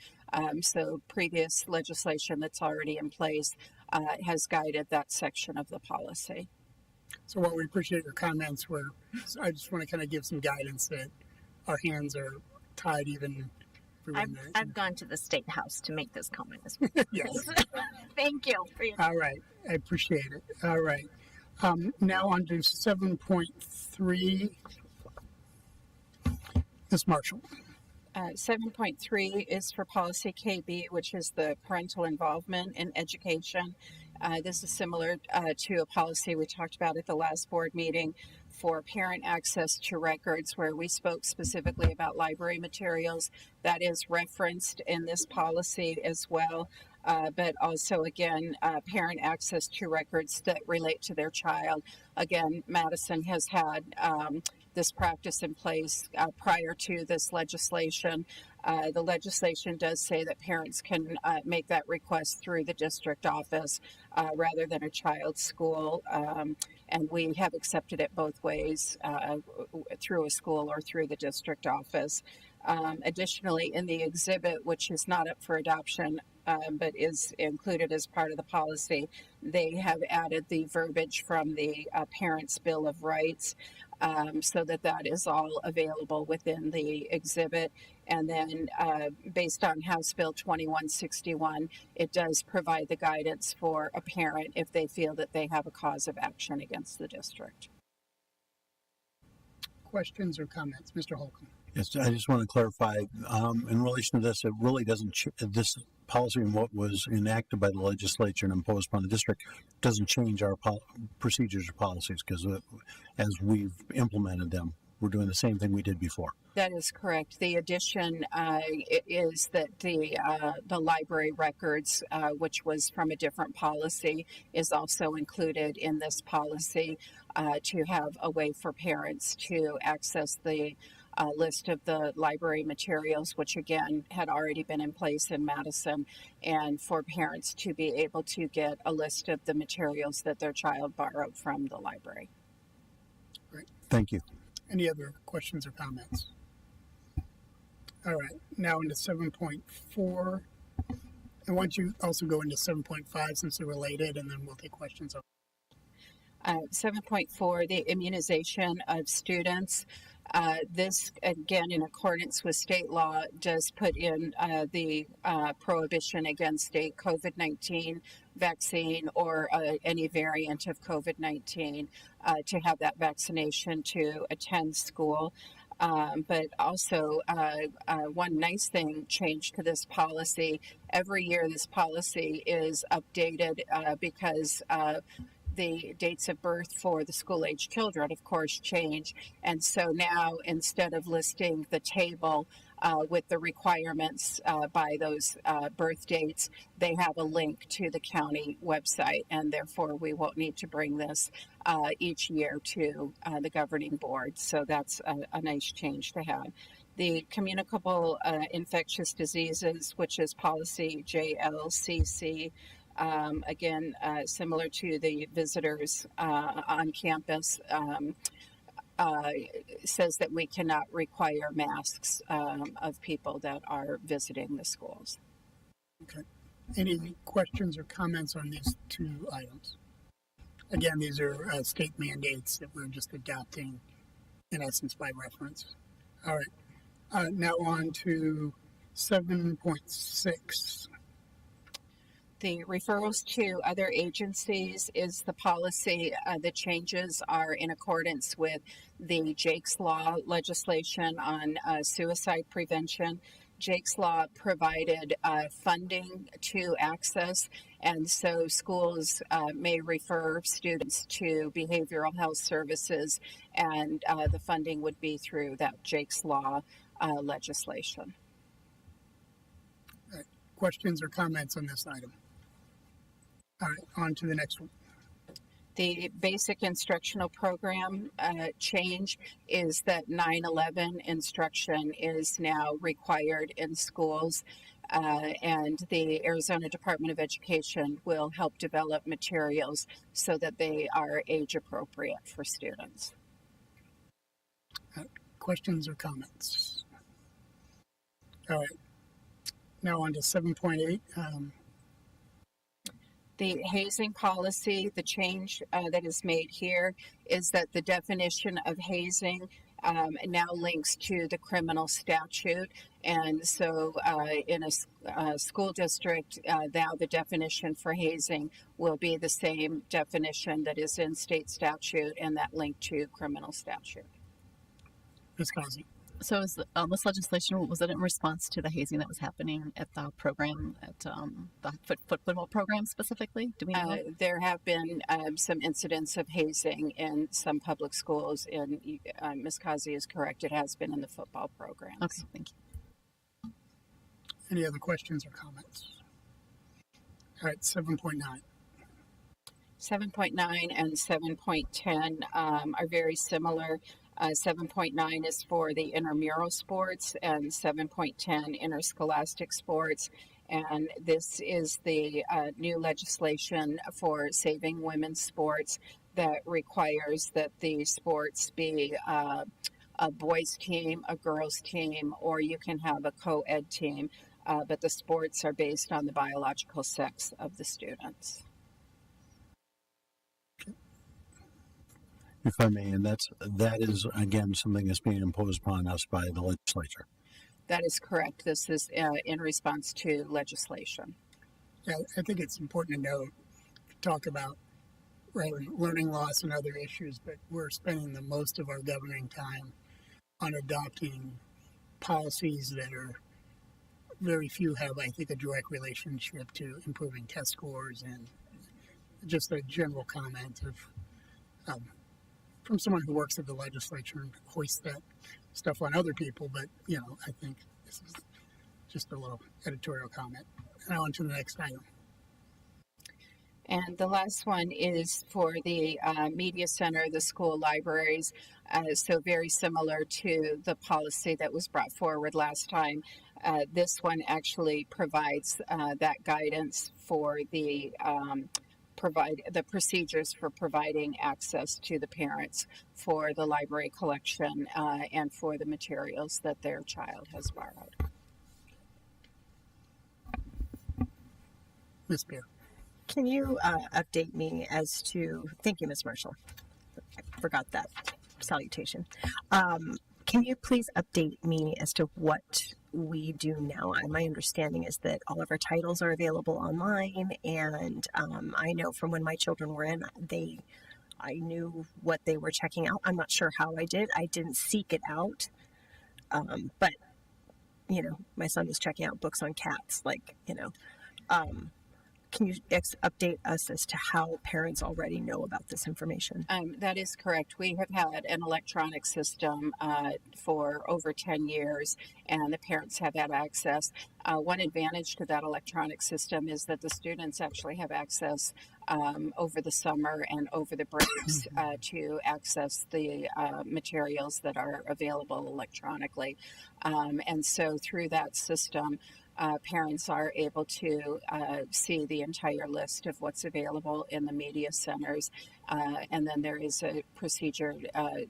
So previous legislation that's already in place has guided that section of the policy. So while we appreciate your comments, I just want to kind of give some guidance that our hands are tied even. I've gone to the State House to make this comment as well. Yes. Thank you. All right. I appreciate it. All right. Now on to 7.3. Ms. Marshall. 7.3 is for policy KB, which is the parental involvement in education. This is similar to a policy we talked about at the last board meeting for parent access to records, where we spoke specifically about library materials. That is referenced in this policy as well. But also, again, parent access to records that relate to their child. Again, Madison has had this practice in place prior to this legislation. The legislation does say that parents can make that request through the district office rather than a child's school. And we have accepted it both ways, through a school or through the district office. Additionally, in the exhibit, which is not up for adoption, but is included as part of the policy, they have added the verbiage from the Parents' Bill of Rights, so that is all available within the exhibit. And then based on House Bill 2161, it does provide the guidance for a parent if they feel that they have a cause of action against the district. Questions or comments? Mr. Holcomb. Yes, I just want to clarify in relation to this. It really doesn't. This policy and what was enacted by the legislature and imposed upon the district doesn't change our procedures or policies, because as we've implemented them, we're doing the same thing we did before. That is correct. The addition is that the library records, which was from a different policy, is also included in this policy to have a way for parents to access the list of the library materials, which again had already been in place in Madison, and for parents to be able to get a list of the materials that their child borrowed from the library. Great. Thank you. Any other questions or comments? All right, now into 7.4. And why don't you also go into 7.5 since they're related, and then we'll take questions. 7.4, the immunization of students. This, again, in accordance with state law, does put in the prohibition against a COVID-19 vaccine or any variant of COVID-19 to have that vaccination to attend school. But also, one nice thing changed to this policy. Every year, this policy is updated because the dates of birth for the school-age children, of course, change. And so now, instead of listing the table with the requirements by those birth dates, they have a link to the county website, and therefore we won't need to bring this each year to the governing board. So that's a nice change to have. The communicable infectious diseases, which is policy JLCC, again, similar to the visitors on campus, says that we cannot require masks of people that are visiting the schools. Okay. Any questions or comments on these two items? Again, these are state mandates that we're just adopting, in essence, by reference. All right. Now on to 7.6. The referrals to other agencies is the policy. The changes are in accordance with the Jake's Law legislation on suicide prevention. Jake's Law provided funding to access, and so schools may refer students to behavioral health services, and the funding would be through that Jake's Law legislation. All right. Questions or comments on this item? All right, on to the next one. The basic instructional program change is that 9/11 instruction is now required in schools, and the Arizona Department of Education will help develop materials so that they are age appropriate for students. Questions or comments? All right, now on to 7.8. The hazing policy, the change that is made here is that the definition of hazing now links to the criminal statute. And so in a school district, now the definition for hazing will be the same definition that is in state statute and that link to criminal statute. Ms. Causey. So is this legislation, was it in response to the hazing that was happening at the program, at the football program specifically? Do we know? There have been some incidents of hazing in some public schools, and Ms. Causey is correct, it has been in the football programs. Okay, thank you. Any other questions or comments? All right, 7.9. 7.9 and 7.10 are very similar. 7.9 is for the intramural sports and 7.10 interscholastic sports. And this is the new legislation for saving women's sports that requires that the sports be a boys team, a girls team, or you can have a co-ed team. But the sports are based on the biological sex of the students. If I may, and that is again something that's being imposed upon us by the legislature. That is correct. This is in response to legislation. Yeah, I think it's important to note, talk about learning loss and other issues, but we're spending the most of our governing time on adopting policies that are very few have, I think, a direct relationship to improving test scores, and just a general comment of from someone who works at the legislature and hoists that stuff on other people. But I think this is just a little editorial comment. Now on to the next item. And the last one is for the media center, the school libraries. So very similar to the policy that was brought forward last time. This one actually provides that guidance for the procedures for providing access to the parents for the library collection and for the materials that their child has borrowed. Ms. Beer. Can you update me as to, thank you, Ms. Marshall. I forgot that salutation. Can you please update me as to what we do now? My understanding is that all of our titles are available online, and I know from when my children were in, I knew what they were checking out. I'm not sure how I did. I didn't seek it out, but my son was checking out books on cats, can you update us as to how parents already know about this information? That is correct. We have had an electronic system for over 10 years, and the parents have had access. One advantage to that electronic system is that the students actually have access over the summer and over the breaks to access the materials that are available electronically. And so through that system, parents are able to see the entire list of what's available in the media centers. And then there is a procedure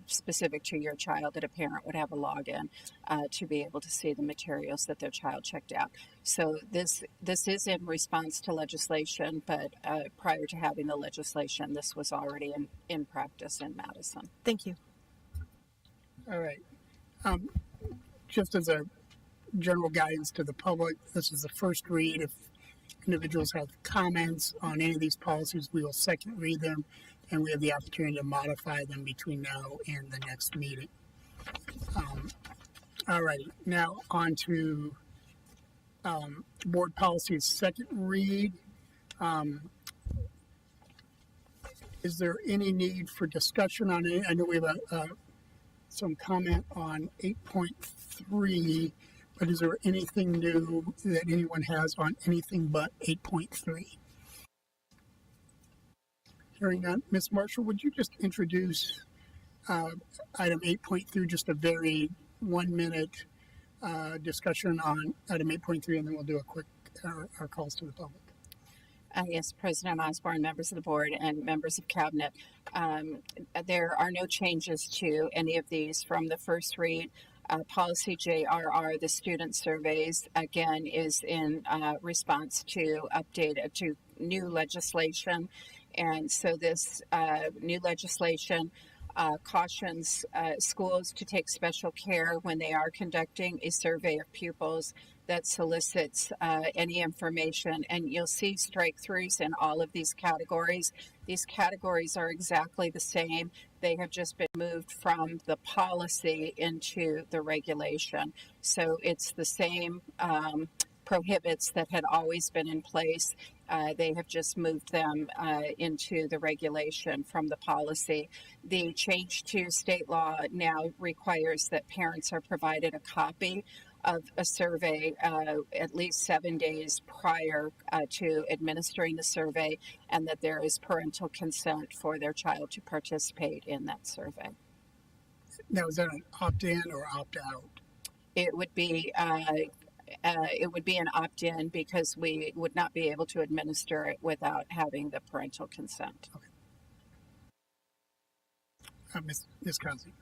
specific to your child that a parent would have a login to be able to see the materials that their child checked out. So this is in response to legislation, but prior to having the legislation, this was already in practice in Madison. Thank you. All right. Just as a general guidance to the public, this is the first read. If individuals have comments on any of these policies, we will second read them, and we have the opportunity to modify them between now and the next meeting. All righty, now on to board policies second read. Is there any need for discussion on it? I know we have some comment on 8.3, but is there anything new that anyone has on anything but 8.3? Hearing none, Ms. Marshall, would you just introduce item 8.3, just a very 1 minute discussion on item 8.3, and then we'll do a quick our calls to the public. Yes, President Osborne, members of the board, and members of cabinet. There are no changes to any of these from the first read. Policy JRR, the student surveys, again, is in response to new legislation. And so this new legislation cautions schools to take special care when they are conducting a survey of pupils that solicits any information. And you'll see strike-throughs in all of these categories. These categories are exactly the same. They have just been moved from the policy into the regulation. So it's the same prohibits that had always been in place. They have just moved them into the regulation from the policy. The change to state law now requires that parents are provided a copy of a survey at least 7 days prior to administering the survey, and that there is parental consent for their child to participate in that survey. Now, is that an opt-in or opt-out? It would be an opt-in because we would not be able to administer it without having the parental consent. Okay. Ms. Cosby.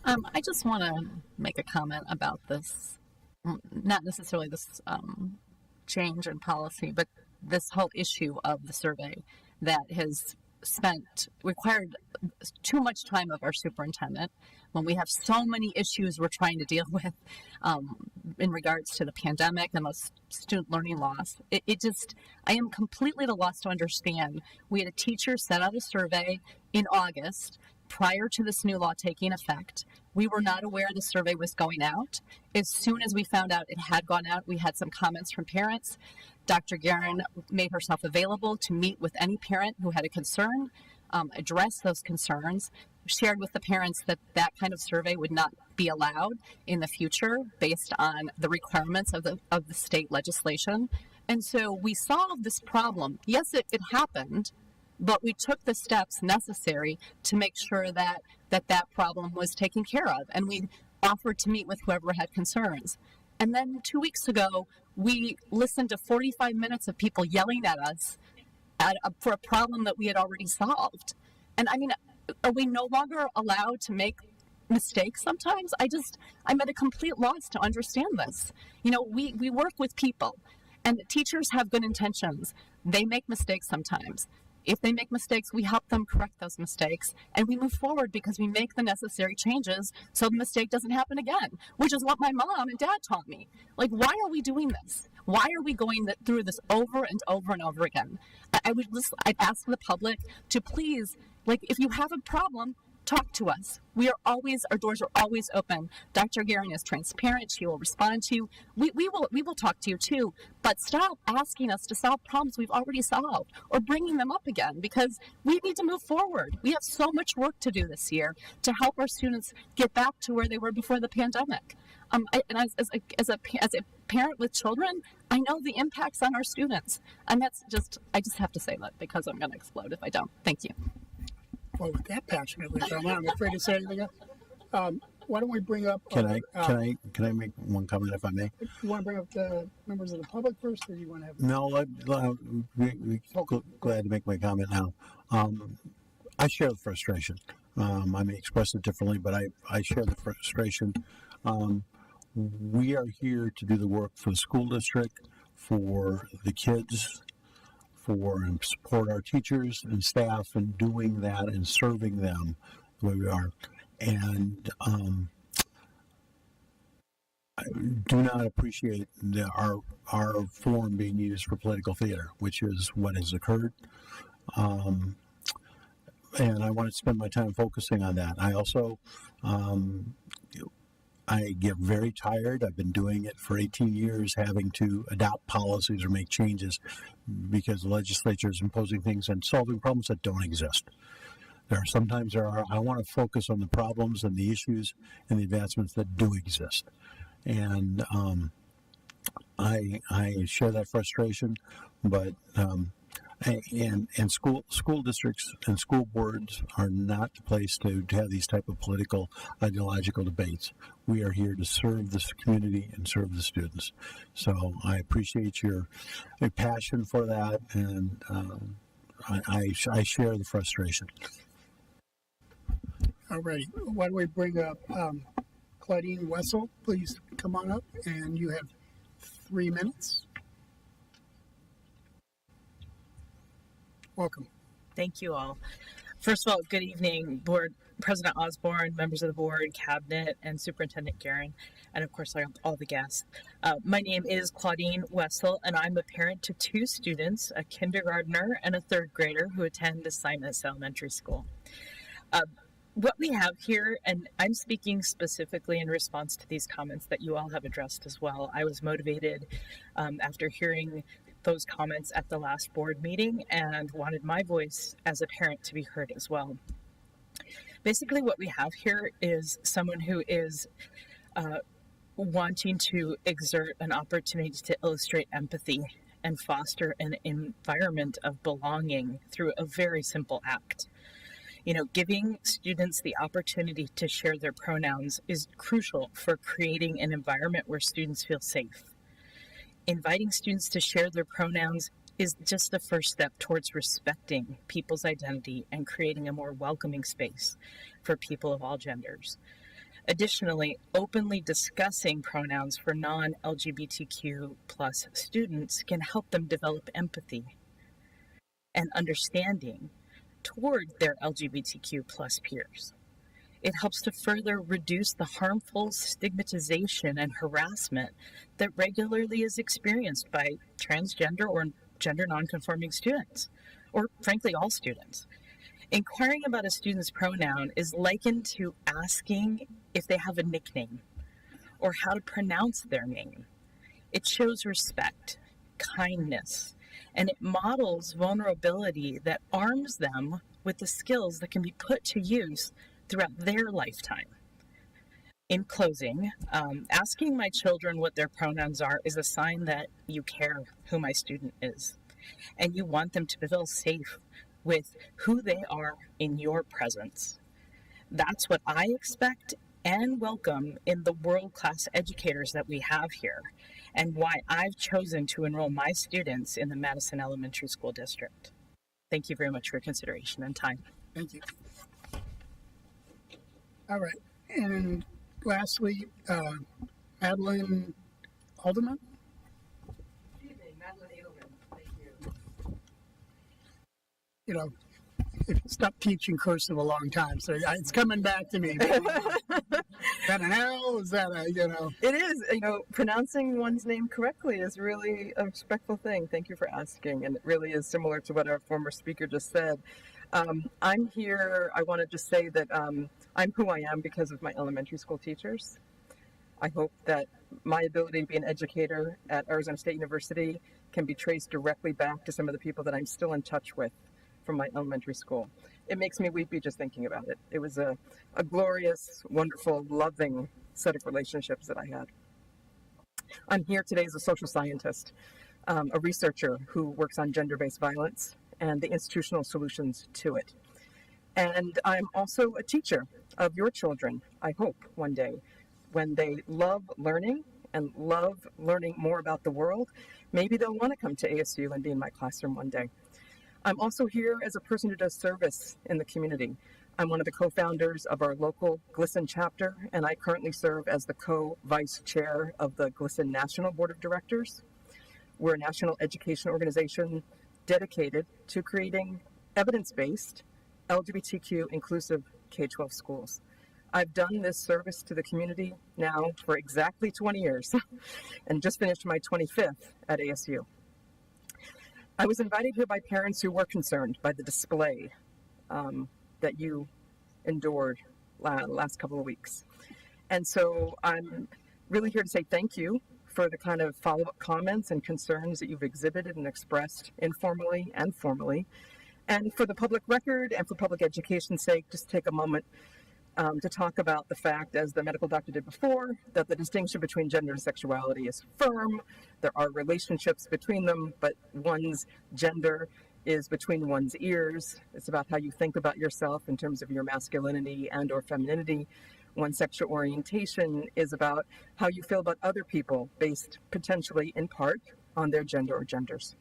I just want to make a comment about this, not necessarily this change in policy, but this whole issue of the survey that has required too much time of our superintendent when we have so many issues we're trying to deal with in regards to the pandemic and the student learning loss. I am completely at a loss to understand. We had a teacher set out a survey in August, prior to this new law taking effect. We were not aware the survey was going out. As soon as we found out it had gone out, we had some comments from parents. Dr. Guerin made herself available to meet with any parent who had a concern, address those concerns, shared with the parents that that kind of survey would not be allowed in the future based on the requirements of the state legislation. And so we solved this problem. Yes, it happened, but we took the steps necessary to make sure that problem was taken care of. And we offered to meet with whoever had concerns. And then 2 weeks ago, we listened to 45 minutes of people yelling at us for a problem that we had already solved. And I mean, are we no longer allowed to make mistakes sometimes? I'm at a complete loss to understand this. You know, we work with people, and teachers have good intentions. They make mistakes sometimes. If they make mistakes, we help them correct those mistakes, and we move forward because we make the necessary changes so the mistake doesn't happen again, which is what my mom and dad taught me. Like, why are we doing this? Why are we going through this over and over and over again? I'd ask the public to please, like, if you have a problem, talk to us. Our doors are always open. Dr. Guerin is transparent. She will respond to you. We will talk to you too, but stop asking us to solve problems we've already solved or bringing them up again, because we need to move forward. We have so much work to do this year to help our students get back to where they were before the pandemic. And as a parent with children, I know the impacts on our students. And I just have to say that because I'm going to explode if I don't. Thank you. Well, with that passionately, I'm afraid to say anything else. Why don't we bring up? Can I make one comment if I may? You want to bring up the members of the public first, or do you want to have? No, I'm glad to make my comment now. I share the frustration. I may express it differently, but I share the frustration. We are here to do the work for the school district, for the kids, and support our teachers and staff in doing that and serving them the way we are. And I do not appreciate our forum being used for political theater, which is what has occurred. And I want to spend my time focusing on that. I also I get very tired. I've been doing it for 18 years, having to adopt policies or make changes because the legislature is imposing things and solving problems that don't exist. I want to focus on the problems and the issues and the advancements that do exist. And I share that frustration, but and school districts and school boards are not the place to have these type of political, ideological debates. We are here to serve this community and serve the students. So I appreciate your passion for that, and I share the frustration. All righty. Why don't we bring up Claudine Wessel? Please come on up, and you have 3 minutes. Welcome. Thank you all. First of all, good evening, Board President Osborne, members of the board, cabinet, and Superintendent Guerin, and of course all the guests. My name is Claudine Wessel, and I'm a parent to 2 students, a kindergartner and a 3rd grader who attend Assignments Elementary School. What we have here, and I'm speaking specifically in response to these comments that you all have addressed as well. I was motivated after hearing those comments at the last board meeting and wanted my voice as a parent to be heard as well. Basically, what we have here is someone who is wanting to exert an opportunity to illustrate empathy and foster an environment of belonging through a very simple act. You know, giving students the opportunity to share their pronouns is crucial for creating an environment where students feel safe. Inviting students to share their pronouns is just the first step towards respecting people's identity and creating a more welcoming space for people of all genders. Additionally, openly discussing pronouns for non-LGBTQ plus students can help them develop empathy and understanding toward their LGBTQ plus peers. It helps to further reduce the harmful stigmatization and harassment that regularly is experienced by transgender or gender nonconforming students, or frankly, all students. Inquiring about a student's pronoun is likened to asking if they have a nickname or how to pronounce their name. It shows respect, kindness, and it models vulnerability that arms them with the skills that can be put to use throughout their lifetime. In closing, asking my children what their pronouns are is a sign that you care who my student is, and you want them to feel safe with who they are in your presence. That's what I expect and welcome in the world-class educators that we have here, and why I've chosen to enroll my students in the Madison Elementary School District. Thank you very much for your consideration and time. Thank you. All right. And lastly, Madeline Alderman. Good evening, Madeline Edelman. Thank you. You know, if you stopped teaching cursive a long time, so it's coming back to me. Is that an L? Is that a, you know? It is. You know, pronouncing one's name correctly is really a respectful thing. Thank you for asking. And it really is similar to what our former speaker just said. I'm here, I want to just say that I'm who I am because of my elementary school teachers. I hope that my ability to be an educator at Arizona State University can be traced directly back to some of the people that I'm still in touch with from my elementary school. It makes me weepy just thinking about it. It was a glorious, wonderful, loving set of relationships that I had. I'm here today as a social scientist, a researcher who works on gender-based violence and the institutional solutions to it. And I'm also a teacher of your children, I hope, one day, when they love learning and love learning more about the world. Maybe they'll want to come to ASU and be in my classroom one day. I'm also here as a person who does service in the community. I'm one of the co-founders of our local GLSEN chapter, and I currently serve as the co-vice chair of the GLSEN National Board of Directors. We're a national education organization dedicated to creating evidence-based, LGBTQ inclusive K-12 schools. I've done this service to the community now for exactly 20 years and just finished my 25th at ASU. I was invited here by parents who were concerned by the display that you endured last couple of weeks. And so I'm really here to say thank you for the kind of follow-up comments and concerns that you've exhibited and expressed informally and formally. And for the public record and for public education's sake, just take a moment to talk about the fact, as the medical doctor did before, that the distinction between gender and sexuality is firm. There are relationships between them, but one's gender is between one's ears. It's about how you think about yourself in terms of your masculinity and or femininity. One's sexual orientation is about how you feel about other people based potentially in part on their gender or genders.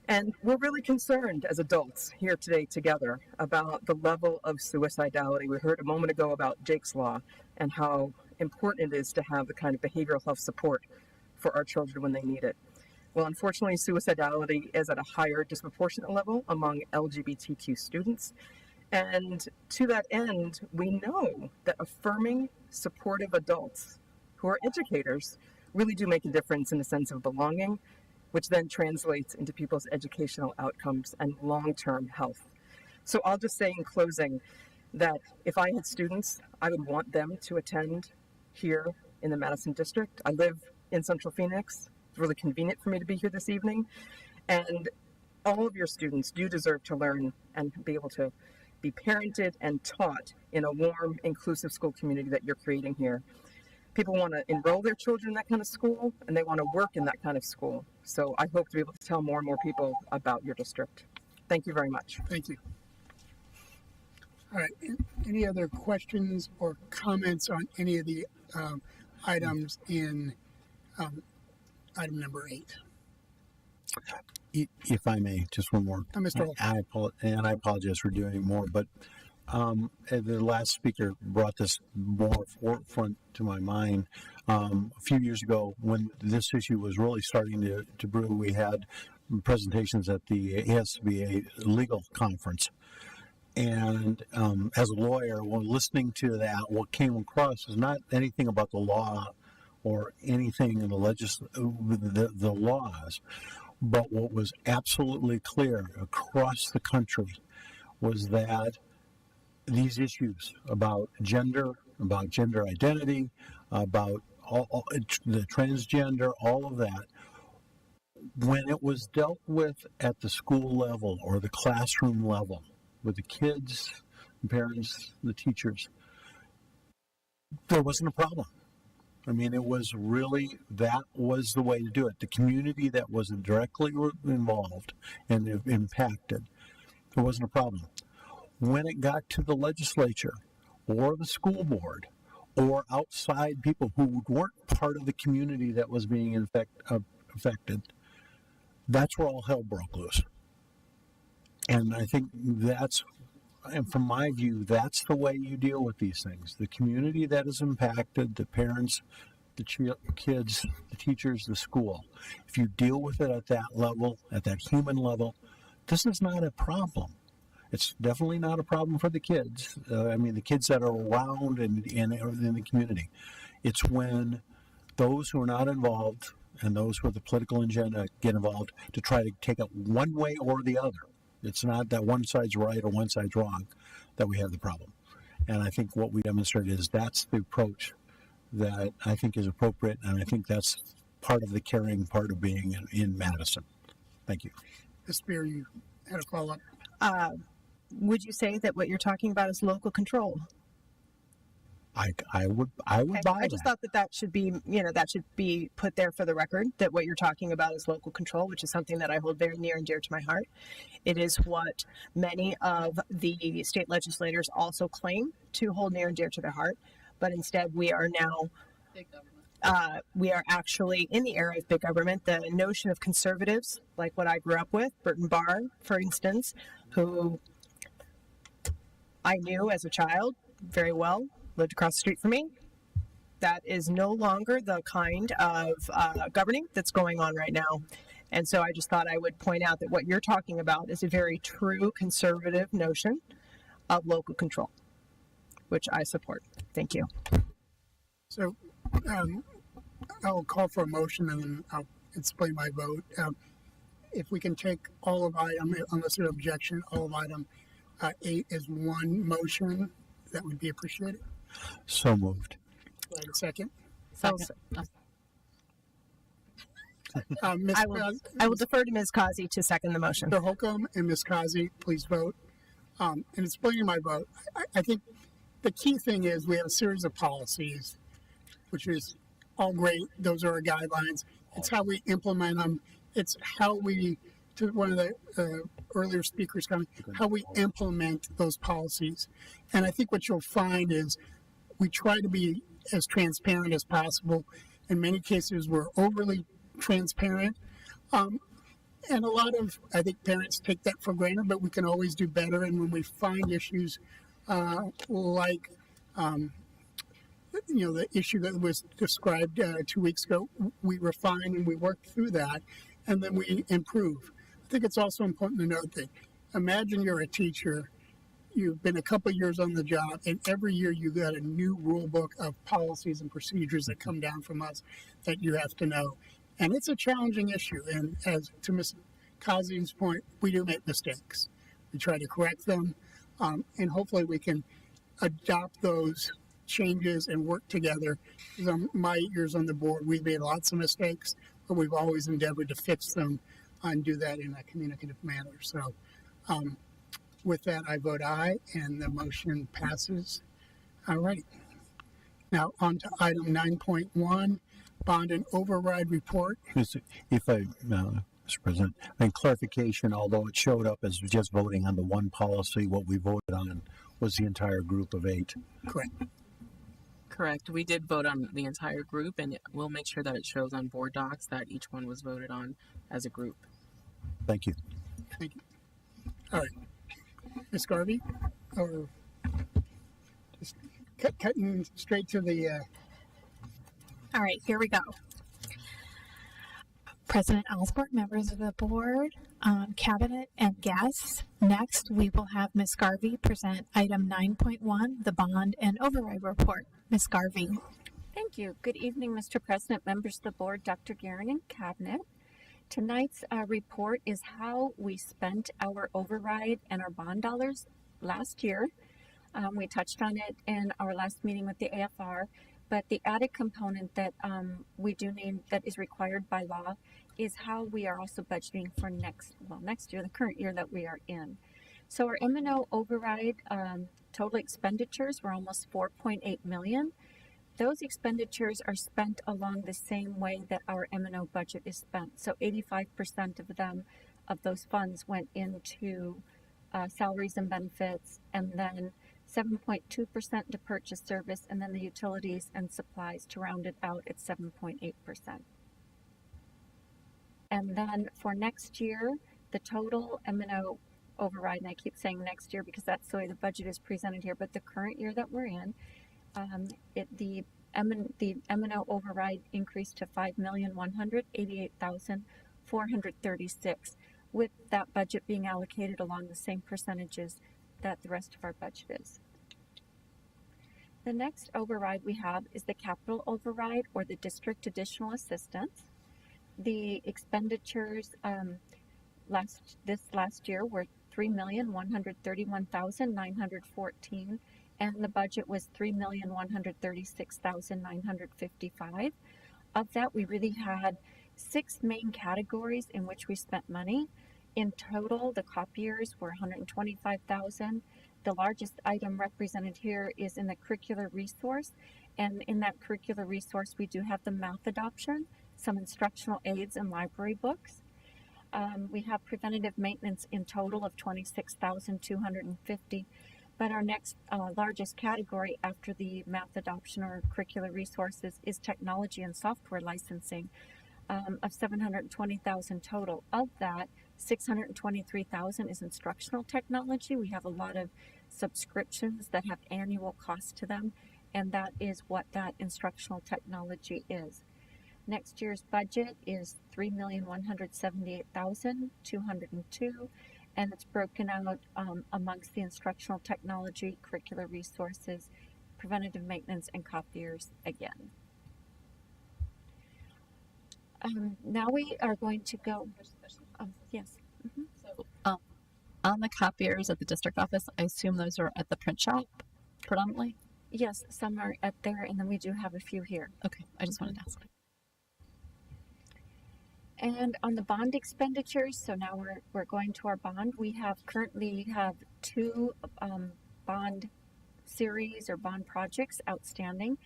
And we're really concerned as adults here today together about the level of suicidality. We heard a moment ago about Jake's Law and how important it is to have the kind of behavioral health support for our children when they need it. Well, unfortunately, suicidality is at a higher disproportionate level among LGBTQ students. And to that end, we know that affirming, supportive adults who are educators really do make a difference in the sense of belonging, which then translates into people's educational outcomes and long-term health. So I'll just say in closing that if I had students, I would want them to attend here in the Madison District. I live in Central Phoenix. It's really convenient for me to be here this evening. And all of your students do deserve to learn and be able to be parented and taught in a warm, inclusive school community that you're creating here. People want to enroll their children in that kind of school, and they want to work in that kind of school. So I hope to be able to tell more and more people about your district. Thank you very much. Thank you. All right. Any other questions or comments on any of the items in item number 8? If I may, just one more. Mr. I apologize for doing more, but the last speaker brought this more forefront to my mind. A few years ago, when this issue was really starting to brew, we had presentations at the ASBA legal conference. And as a lawyer, when listening to that, what came across is not anything about the law or anything in the laws, but what was absolutely clear across the country was that these issues about gender identity, about the transgender, all of that, when it was dealt with at the school level or the classroom level with the kids, the parents, the teachers, there wasn't a problem. I mean, it was really, that was the way to do it. The community that was directly involved and impacted, there wasn't a problem. When it got to the legislature or the school board or outside people who weren't part of the community that was being affected, that's where all hell broke loose. And I think and from my view, that's the way you deal with these things. The community that is impacted, the parents, the kids, the teachers, the school. If you deal with it at that level, at that human level, this is not a problem. It's definitely not a problem for the kids. The kids that are around and in the community. It's when those who are not involved and those with the political agenda get involved to try to take it one way or the other. It's not that one side's right or one side's wrong that we have the problem. And I think what we demonstrated is that's the approach that I think is appropriate, and I think that's part of the caring part of being in Madison. Thank you. Ms. Spear, you had a follow-up. Would you say that what you're talking about is local control? I would buy I just thought that should be, that should be put there for the record, that what you're talking about is local control, which is something that I hold very near and dear to my heart. It is what many of the state legislators also claim to hold near and dear to their heart, but instead we are now we are actually in the era of big government. The notion of conservatives, like what I grew up with, Burton Barr, for instance, who I knew as a child very well, lived across the street from me. That is no longer the kind of governing that's going on right now. And so I just thought I would point out that what you're talking about is a very true conservative notion of local control, which I support. Thank you. So I'll call for a motion and then I'll explain my vote. If we can take all of item, unless there's objection, all of item 8 is one motion, that would be appreciated. So moved. Do I have a second? I will defer to Ms. Causey to second the motion. Mr. Holcomb and Ms. Causey, please vote. In explaining my vote, I think the key thing is we have a series of policies, which is all great. Those are our guidelines. It's how we implement them. It's how we, to one of the earlier speakers coming, how we implement those policies. And I think what you'll find is we try to be as transparent as possible. In many cases, we're overly transparent. And a lot of, I think, parents take that for granted, but we can always do better. And when we find issues like, the issue that was described 2 weeks ago, we refine and we work through that, and then we improve. I think it's also important to note that imagine you're a teacher, you've been a couple of years on the job, and every year you got a new rule book of policies and procedures that come down from us that you have to know. And it's a challenging issue. And as to Ms. Causey's point, we do make mistakes. We try to correct them, and hopefully we can adopt those changes and work together. My 8 years on the board, we've made lots of mistakes, but we've always endeavored to fix them and do that in a communicative manner. So with that, I vote aye, and the motion passes. All right. Now on to item 9.1, bond and override report. If I, Mr. President, and clarification, although it showed up as just voting on the one policy, what we voted on was the entire group of 8. Correct. We did vote on the entire group, and we'll make sure that it shows on board docs that each one was voted on as a group. Thank you. Thank you. All right. Ms. Garvey, or just cutting straight to the... All right, here we go. President Osborne, members of the board, cabinet, and guests. Next, we will have Ms. Garvey present item 9.1, the bond and override report. Ms. Garvey. Thank you. Good evening, Mr. President, members of the board, Dr. Guerin, and cabinet. Tonight's report is how we spent our override and our bond dollars last year. We touched on it in our last meeting with the AFR, but the added component that we do need that is required by law is how we are also budgeting for next year, the current year that we are in. So our M&O override total expenditures were almost 4.8 million. Those expenditures are spent along the same way that our M&O budget is spent. So 85% of them, of those funds, went into salaries and benefits, and then 7.2% to purchase service, and then the utilities and supplies to round it out at 7.8%. And then for next year, the total M&O override, and I keep saying next year because that's the way the budget is presented here, but the current year that we're in, the M&O override increased to 5,188,436, with that budget being allocated along the same percentages that the rest of our budget is. The next override we have is the capital override, or the district additional assistance. The expenditures this last year were 3,131,914, and the budget was 3,136,955. Of that, we really had 6 main categories in which we spent money. In total, the copiers were 125,000. The largest item represented here is in the curricular resource, and in that curricular resource, we do have the math adoption, some instructional aids, and library books. We have preventative maintenance in total of 26,250. But our next largest category after the math adoption or curricular resources is technology and software licensing of 720,000 total. Of that, 623,000 is instructional technology. We have a lot of subscriptions that have annual costs to them, and that is what that instructional technology is. Next year's budget is 3,178,202, and it's broken out amongst the instructional technology, curricular resources, preventative maintenance, and copiers again. Now we are going to go. Yes. Mm-hmm. So, on the copiers at the district office, I assume those are at the print shop predominantly? Yes, some are at there, and then we do have a few here. Okay, I just wanted to ask. And on the bond expenditures, so now we're going to our bond. We currently have 2 bond series or bond projects outstanding.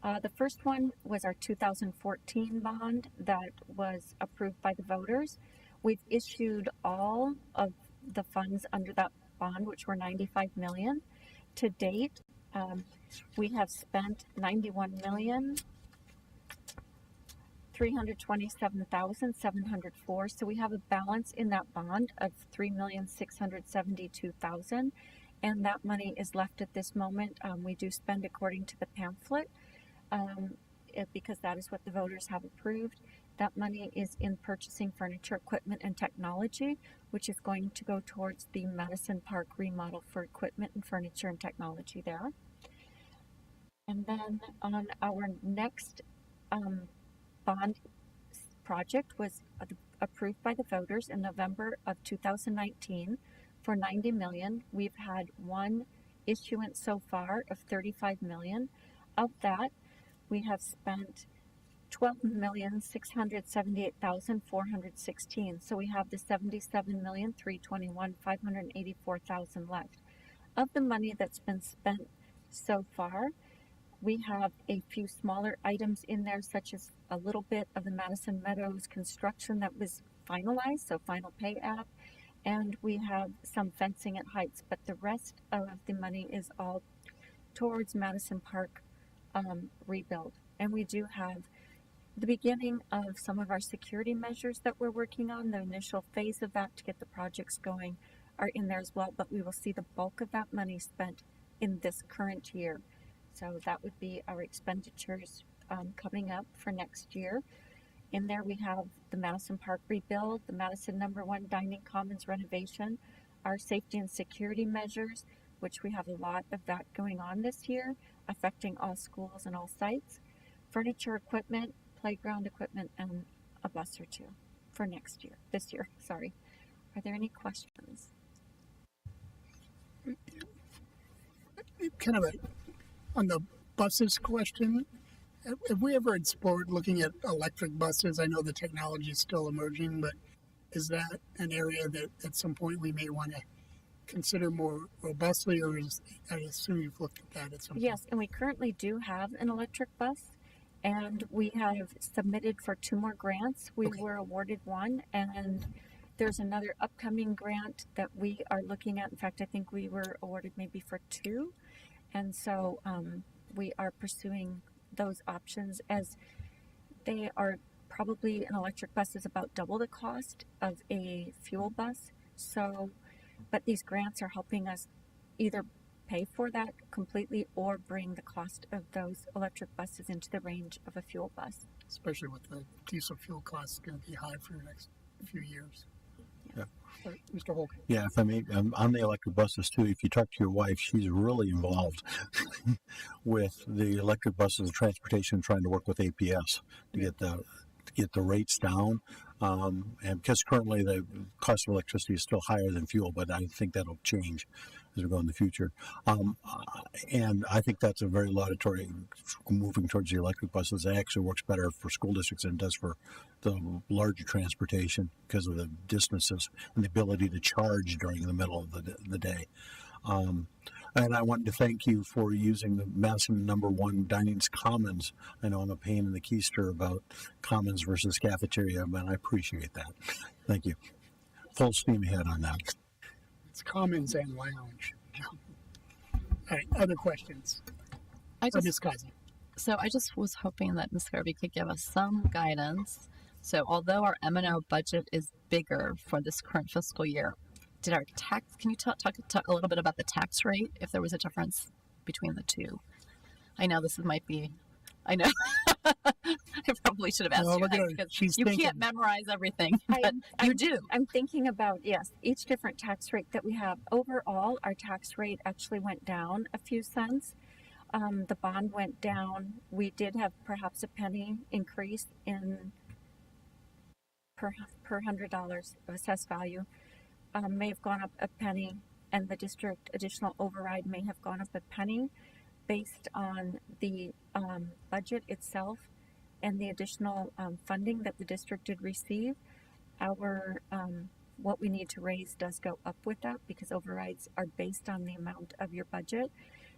The first one was our 2014 bond that was approved by the voters. We've issued all of the funds under that bond, which were 95 million. To date, we have spent 91,327,704. So we have a balance in that bond of 3,672,000, and that money is left at this moment. We do spend according to the pamphlet because that is what the voters have approved. That money is in purchasing furniture, equipment, and technology, which is going to go towards the Madison Park remodel for equipment and furniture and technology there. And then on our next bond project was approved by the voters in November of 2019 for 90 million. We've had one issuance so far of 35 million. Of that, we have spent 12,678,416. So we have the 77,321,584,000 left. Of the money that's been spent so far, we have a few smaller items in there, such as a little bit of the Madison Meadows construction that was finalized, so final pay app, and we have some fencing at Heights, but the rest of the money is all towards Madison Park rebuild. And we do have the beginning of some of our security measures that we're working on. The initial phase of that to get the projects going are in there as well, but we will see the bulk of that money spent in this current year. So that would be our expenditures coming up for next year. In there we have the Madison Park rebuild, the Madison No. 1 Dining Commons renovation, our safety and security measures, which we have a lot of that going on this year, affecting all schools and all sites, furniture, equipment, playground equipment, and a bus or two. for this year, sorry. Are there any questions? Kind of on the buses question, have we ever explored looking at electric buses? I know the technology is still emerging, but is that an area that at some point we may want to consider more robustly, or I assume you've looked at that at some point? Yes, and we currently do have an electric bus, and we have submitted for 2 more grants. We were awarded one, and there's another upcoming grant that we are looking at. In fact, I think we were awarded maybe for 2, and so we are pursuing those options, as they are probably, an electric bus is about double the cost of a fuel bus. So, but these grants are helping us either pay for that completely or bring the cost of those electric buses into the range of a fuel bus. Especially with the diesel fuel costs going to be high for the next few years. Yeah. Mr. Holt. Yeah, if I may, on the electric buses too, if you talk to your wife, she's really involved with the electric buses and transportation, trying to work with APS to get the rates down. And because currently the cost of electricity is still higher than fuel, but I think that'll change as we go in the future. And I think that's a very laudatory moving towards the electric buses. It actually works better for school districts than it does for the larger transportation because of the distances and the ability to charge during the middle of the day. And I wanted to thank you for using the Madison #1 Dining's Commons. I know I'm a pain in the keister about Commons versus cafeteria, but I appreciate that. Thank you. Full steam ahead on that. It's Commons and Lounge. All right, other questions? Ms. Kazi. So I just was hoping that Ms. Garvey could give us some guidance. So although our M&O budget is bigger for this current fiscal year, can you talk a little bit about the tax rate, if there was a difference between the two? I know I know. I probably should have asked you that because you can't memorize everything, but you do. I'm thinking about, yes, each different tax rate that we have. Overall, our tax rate actually went down a few cents. The bond went down. We did have perhaps a penny increase in per $100 of assessed value. May have gone up a penny, and the district additional override may have gone up a penny based on the budget itself and the additional funding that the district did receive. Our what we need to raise does go up with that because overrides are based on the amount of your budget.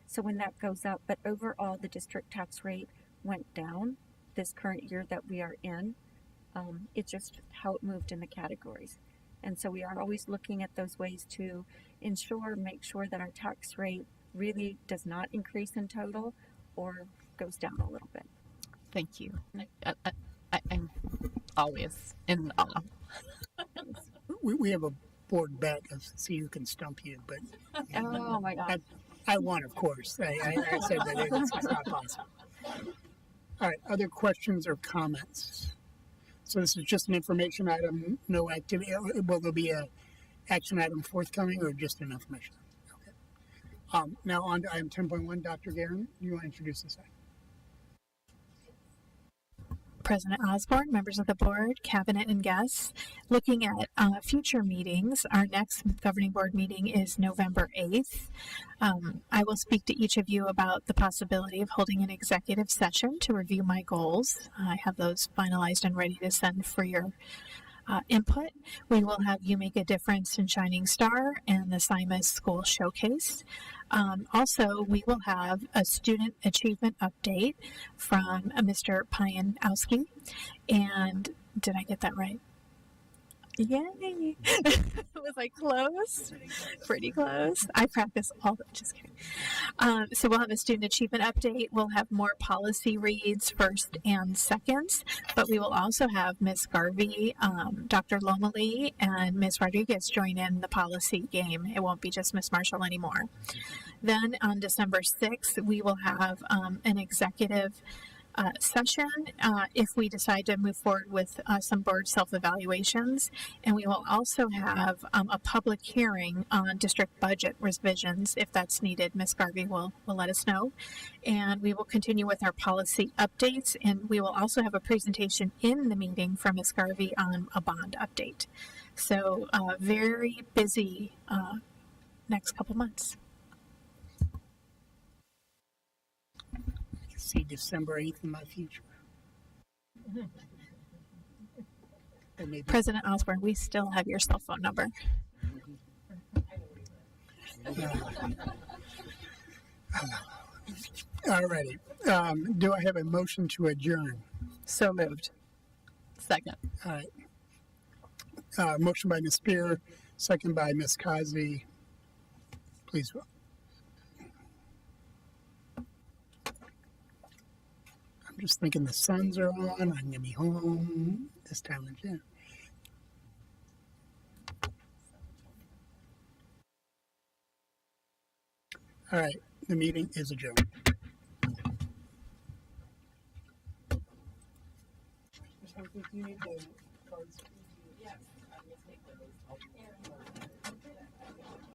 So when that goes up, but overall the district tax rate went down this current year that we are in. It's just how it moved in the categories. And so we are always looking at those ways to make sure that our tax rate really does not increase in total or goes down a little bit. Thank you. I'm always in awe. We have a board bet to see who can stump you, but oh my God. I won, of course. I said that it's not possible. All right, other questions or comments? So this is just an information item, no activity. Will there be a action item forthcoming or just an information? Okay. Now on to item 10.1. Dr. Guerin, you want to introduce this item? President Osborne, members of the board, cabinet, and guests. Looking at future meetings, our next governing board meeting is November 8th. I will speak to each of you about the possibility of holding an executive session to review my goals. I have those finalized and ready to send for your input. We will have You Make a Difference in Shining Star and the SIMA's School Showcase. Also, we will have a student achievement update from Mr. Pianowski. And did I get that right? Yay! Was I close? Pretty close. I practice all the, just kidding. So we'll have a student achievement update. We'll have more policy reads, first and seconds, but we will also have Ms. Garvey, Dr. Lomeli, and Ms. Rodriguez join in the policy game. It won't be just Ms. Marshall anymore. Then on December 6th, we will have an executive session if we decide to move forward with some board self-evaluations. And we will also have a public hearing on district budget revisions if that's needed. Ms. Garvey will let us know. And we will continue with our policy updates, and we will also have a presentation in the meeting from Ms. Garvey on a bond update. So very busy next couple months. I can see December 8th in my future. Or maybe President Osborne, we still have your cell phone number. all righty. Do I have a motion to adjourn? So moved. Second. All right. Motion by Ms. Spear, second by Ms. Cosby. Please vote. I'm just thinking the suns are on. I'm going to be home this time of year. All right. The meeting is adjourned. Do you need the cards? Yes, I will take those.